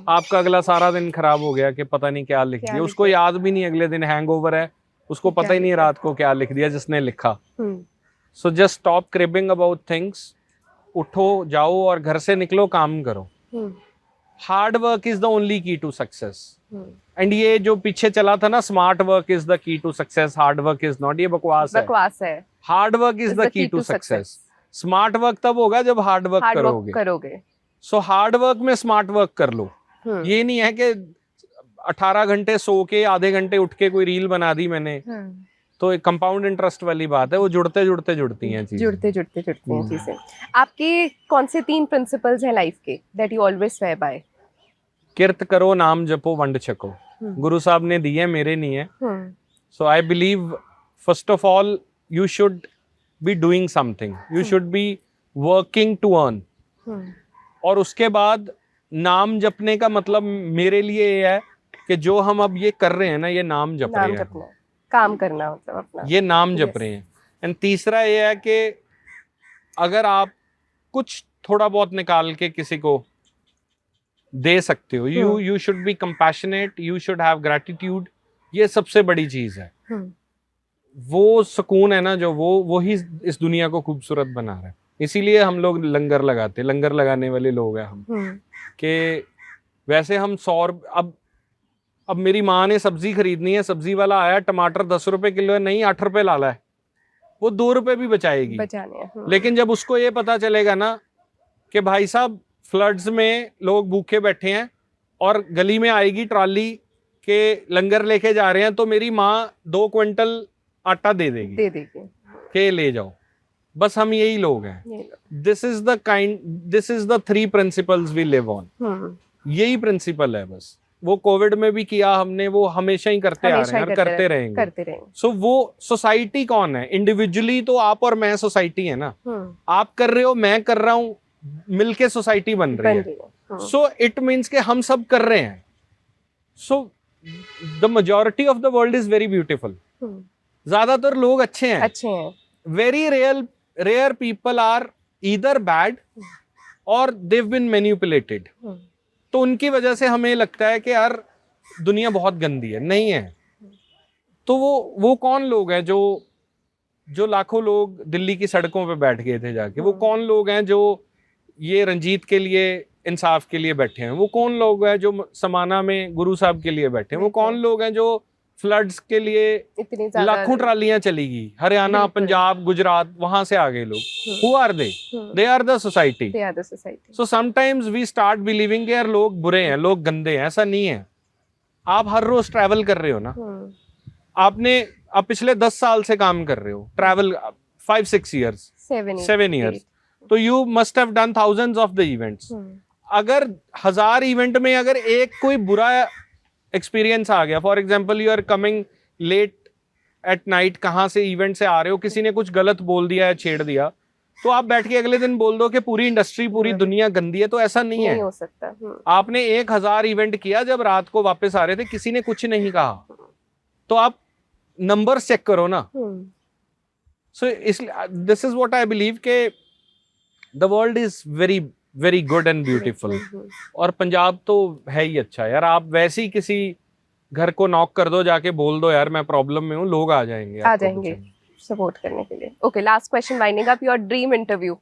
Speaker 2: आपका अगला सारा दिन खराब हो गया कि पता नहीं क्या लिख दिया, उसको याद भी नहीं, अगले दिन हैंगओवर है, उसको पता ही नहीं रात को क्या लिख दिया जिसने लिखा। So just stop cribbing about things. उठो, जाओ और घर से निकलो, काम करो। Hard work is the only key to success. And ये जो पीछे चला था ना, smart work is the key to success, hard work is not, ये बकवास है। Hard work is the key to success. Smart work तब होगा जब हार्ड वर्क करोगे। सो हार्ड वर्क में स्मार्ट वर्क कर लो। ये नहीं है कि 18 घंटे सो के आधे घंटे उठ के कोई रील बना दी मैंने, तो एक कंपाउंड इंटरेस्ट वाली बात है, वो जुड़ते जुड़ती हैं चीजें।
Speaker 1: आपके कौन से 3 प्रिंसिपल्स हैं लाइफ के that you always swear by?
Speaker 2: किरत करो, नाम जपो, वंड छको। गुरु साहब ने दिए, मेरे नहीं है। So I believe first of all you should be doing something, you should be working to earn. और उसके बाद नाम जपने का मतलब मेरे लिए ये है कि जो हम अब ये कर रहे हैं ना, ये नाम जप रहे हैं,
Speaker 1: काम करना मतलब अपना,
Speaker 2: ये नाम जप रहे हैं। एंड तीसरा ये है कि अगर आप कुछ थोड़ा बहुत निकाल के किसी को दे सकते हो, you should be compassionate, you should have gratitude. ये सबसे बड़ी चीज है। वो सुकून है ना, जो वो ही इस दुनिया को खूबसूरत बना रहा है। इसीलिए हम लोग लंगर लगाते, लंगर लगाने वाले लोग हैं हम। कि वैसे हम 100, अब मेरी माँ ने सब्जी खरीदनी है, सब्जी वाला आया, टमाटर 10 रुपए किलो है, नहीं 8 रुपए लाला है, वो 2 रुपए भी बचाएगी। लेकिन जब उसको ये पता चलेगा ना कि भाई साहब फ्लड्स में लोग भूखे बैठे हैं और गली में आएगी ट्रॉली के लंगर लेके जा रहे हैं, तो मेरी माँ 2 क्विंटल आटा दे देगी के ले जाओ। बस हम यही लोग हैं। This is the 3 principles we live on. यही प्रिंसिपल है बस। वो कोविड में भी किया हमने, वो हमेशा ही करते आ रहे हैं और करते रहेंगे। सो वो सोसाइटी कौन है? इंडिविजुअली तो आप और मैं सोसाइटी है ना। आप कर रहे हो, मैं कर रहा हूँ, मिलके सोसाइटी बन रही है। सो इट मीन्स के हम सब कर रहे हैं। So the majority of the world is very beautiful. ज्यादातर लोग अच्छे हैं। Very rare people are either bad और देव बीन मैनिपुलेटेड। तो उनकी वजह से हमें लगता है कि यार दुनिया बहुत गंदी है। नहीं है। तो वो कौन लोग हैं जो लाखों लोग दिल्ली की सड़कों पे बैठ गए थे जाके, वो कौन लोग हैं जो ये रंजीत के लिए, इंसाफ के लिए बैठे हैं? वो कौन लोग हैं जो समाना में गुरु साहब के लिए बैठे हैं? वो कौन लोग हैं जो फ्लड्स के लिए
Speaker 1: इतनी ज्यादा
Speaker 2: लाखों ट्रालियां चली गई, हरियाणा, पंजाब, गुजरात, वहां से आ गए लोग? Who are they are the society.
Speaker 1: they are the society.
Speaker 2: So sometimes we start believing कि यार लोग बुरे हैं, लोग गंदे हैं. ऐसा नहीं है. आप हर रोज ट्रैवल कर रहे हो ना, आप पिछले 10 साल से काम कर रहे हो, ट्रैवल 5-6 years, 7 years, तो you must have done thousands of the events. अगर 1000 इवेंट में अगर एक कोई बुरा एक्सपीरियंस आ गया, for example you are coming late at night, कहाँ से इवेंट से आ रहे हो, किसी ने कुछ गलत बोल दिया या छेड़ दिया, तो आप बैठ के अगले दिन बोल दो कि पूरी इंडस्ट्री, पूरी दुनिया गंदी है. तो ऐसा नहीं है.
Speaker 1: हो सकता.
Speaker 2: आपने 1000 इवेंट किया, जब रात को वापस आ रहे थे किसी ने कुछ नहीं कहा, तो आप नंबर्स चेक करो ना. सो इसलिए this is what I believe के the world is very very good and beautiful. और पंजाब तो है ही अच्छा यार. आप वैसे ही किसी घर को नॉक कर दो, जाके बोल दो यार मैं प्रॉब्लम में हूँ, लोग आ जाएंगे
Speaker 1: सपोर्ट करने के लिए. Okay, last question, winding up, your dream interview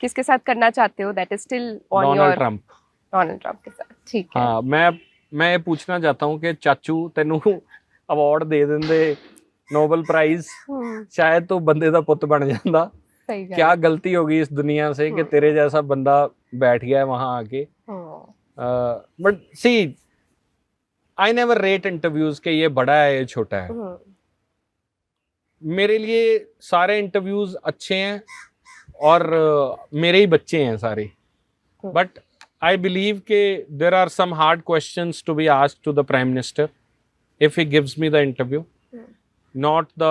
Speaker 1: किसके साथ करना चाहते हो? That is still on your. Donald Trump के साथ. ठीक है.
Speaker 2: हाँ, मैं ये पूछना चाहता हूँ कि चाचू तेनू अवार्ड दे देंदे, नोबल प्राइज, शायद तो बंदे दा पुੱਤ बन जांदा. क्या गलती होगी इस दुनिया से कि तेरे जैसा बंदा बैठ गया है वहां आके. But see, I never rate interviews के ये बड़ा है ये छोटा है. मेरे लिए सारे इंटरव्यूज अच्छे हैं और मेरे ही बच्चे हैं सारे. बट आई बिलीव के there are some hard questions to be asked to the prime minister if he gives me the interview, not the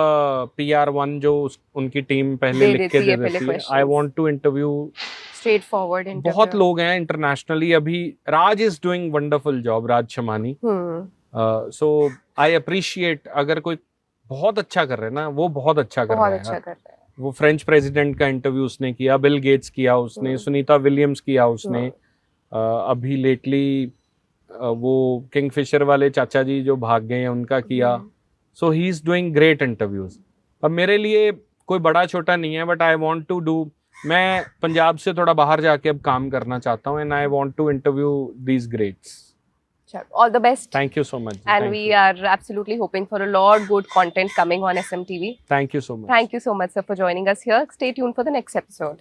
Speaker 2: PR1 जो उनकी टीम पहले लिख के दे देती है. I want to interview
Speaker 1: straightforward.
Speaker 2: बहुत लोग हैं इंटरनेशनली. अभी Raj is doing wonderful job, Raj Shamani. So I appreciate, अगर कोई बहुत अच्छा कर रहे हैं ना, वो बहुत अच्छा कर रहा है. वो फ्रेंच प्रेसिडेंट का इंटरव्यू उसने किया, बिल गेट्स किया उसने, सुनीता विलियम्स किया उसने, अभी लेटली वो किंगफिशर वाले चाचा जी जो भाग गए हैं उनका किया. So he is doing great interviews. अब मेरे लिए कोई बड़ा छोटा नहीं है, but I want to do, मैं पंजाब से थोड़ा बाहर जाके अब काम करना चाहता हूँ, and I want to interview these greats.
Speaker 1: All the best.
Speaker 2: Thank you so much.
Speaker 1: And we are absolutely hoping for a lot good content coming on SMTV.
Speaker 2: Thank you so much.
Speaker 1: Thank you so much, sir, for joining us here. Stay tuned for the next episode.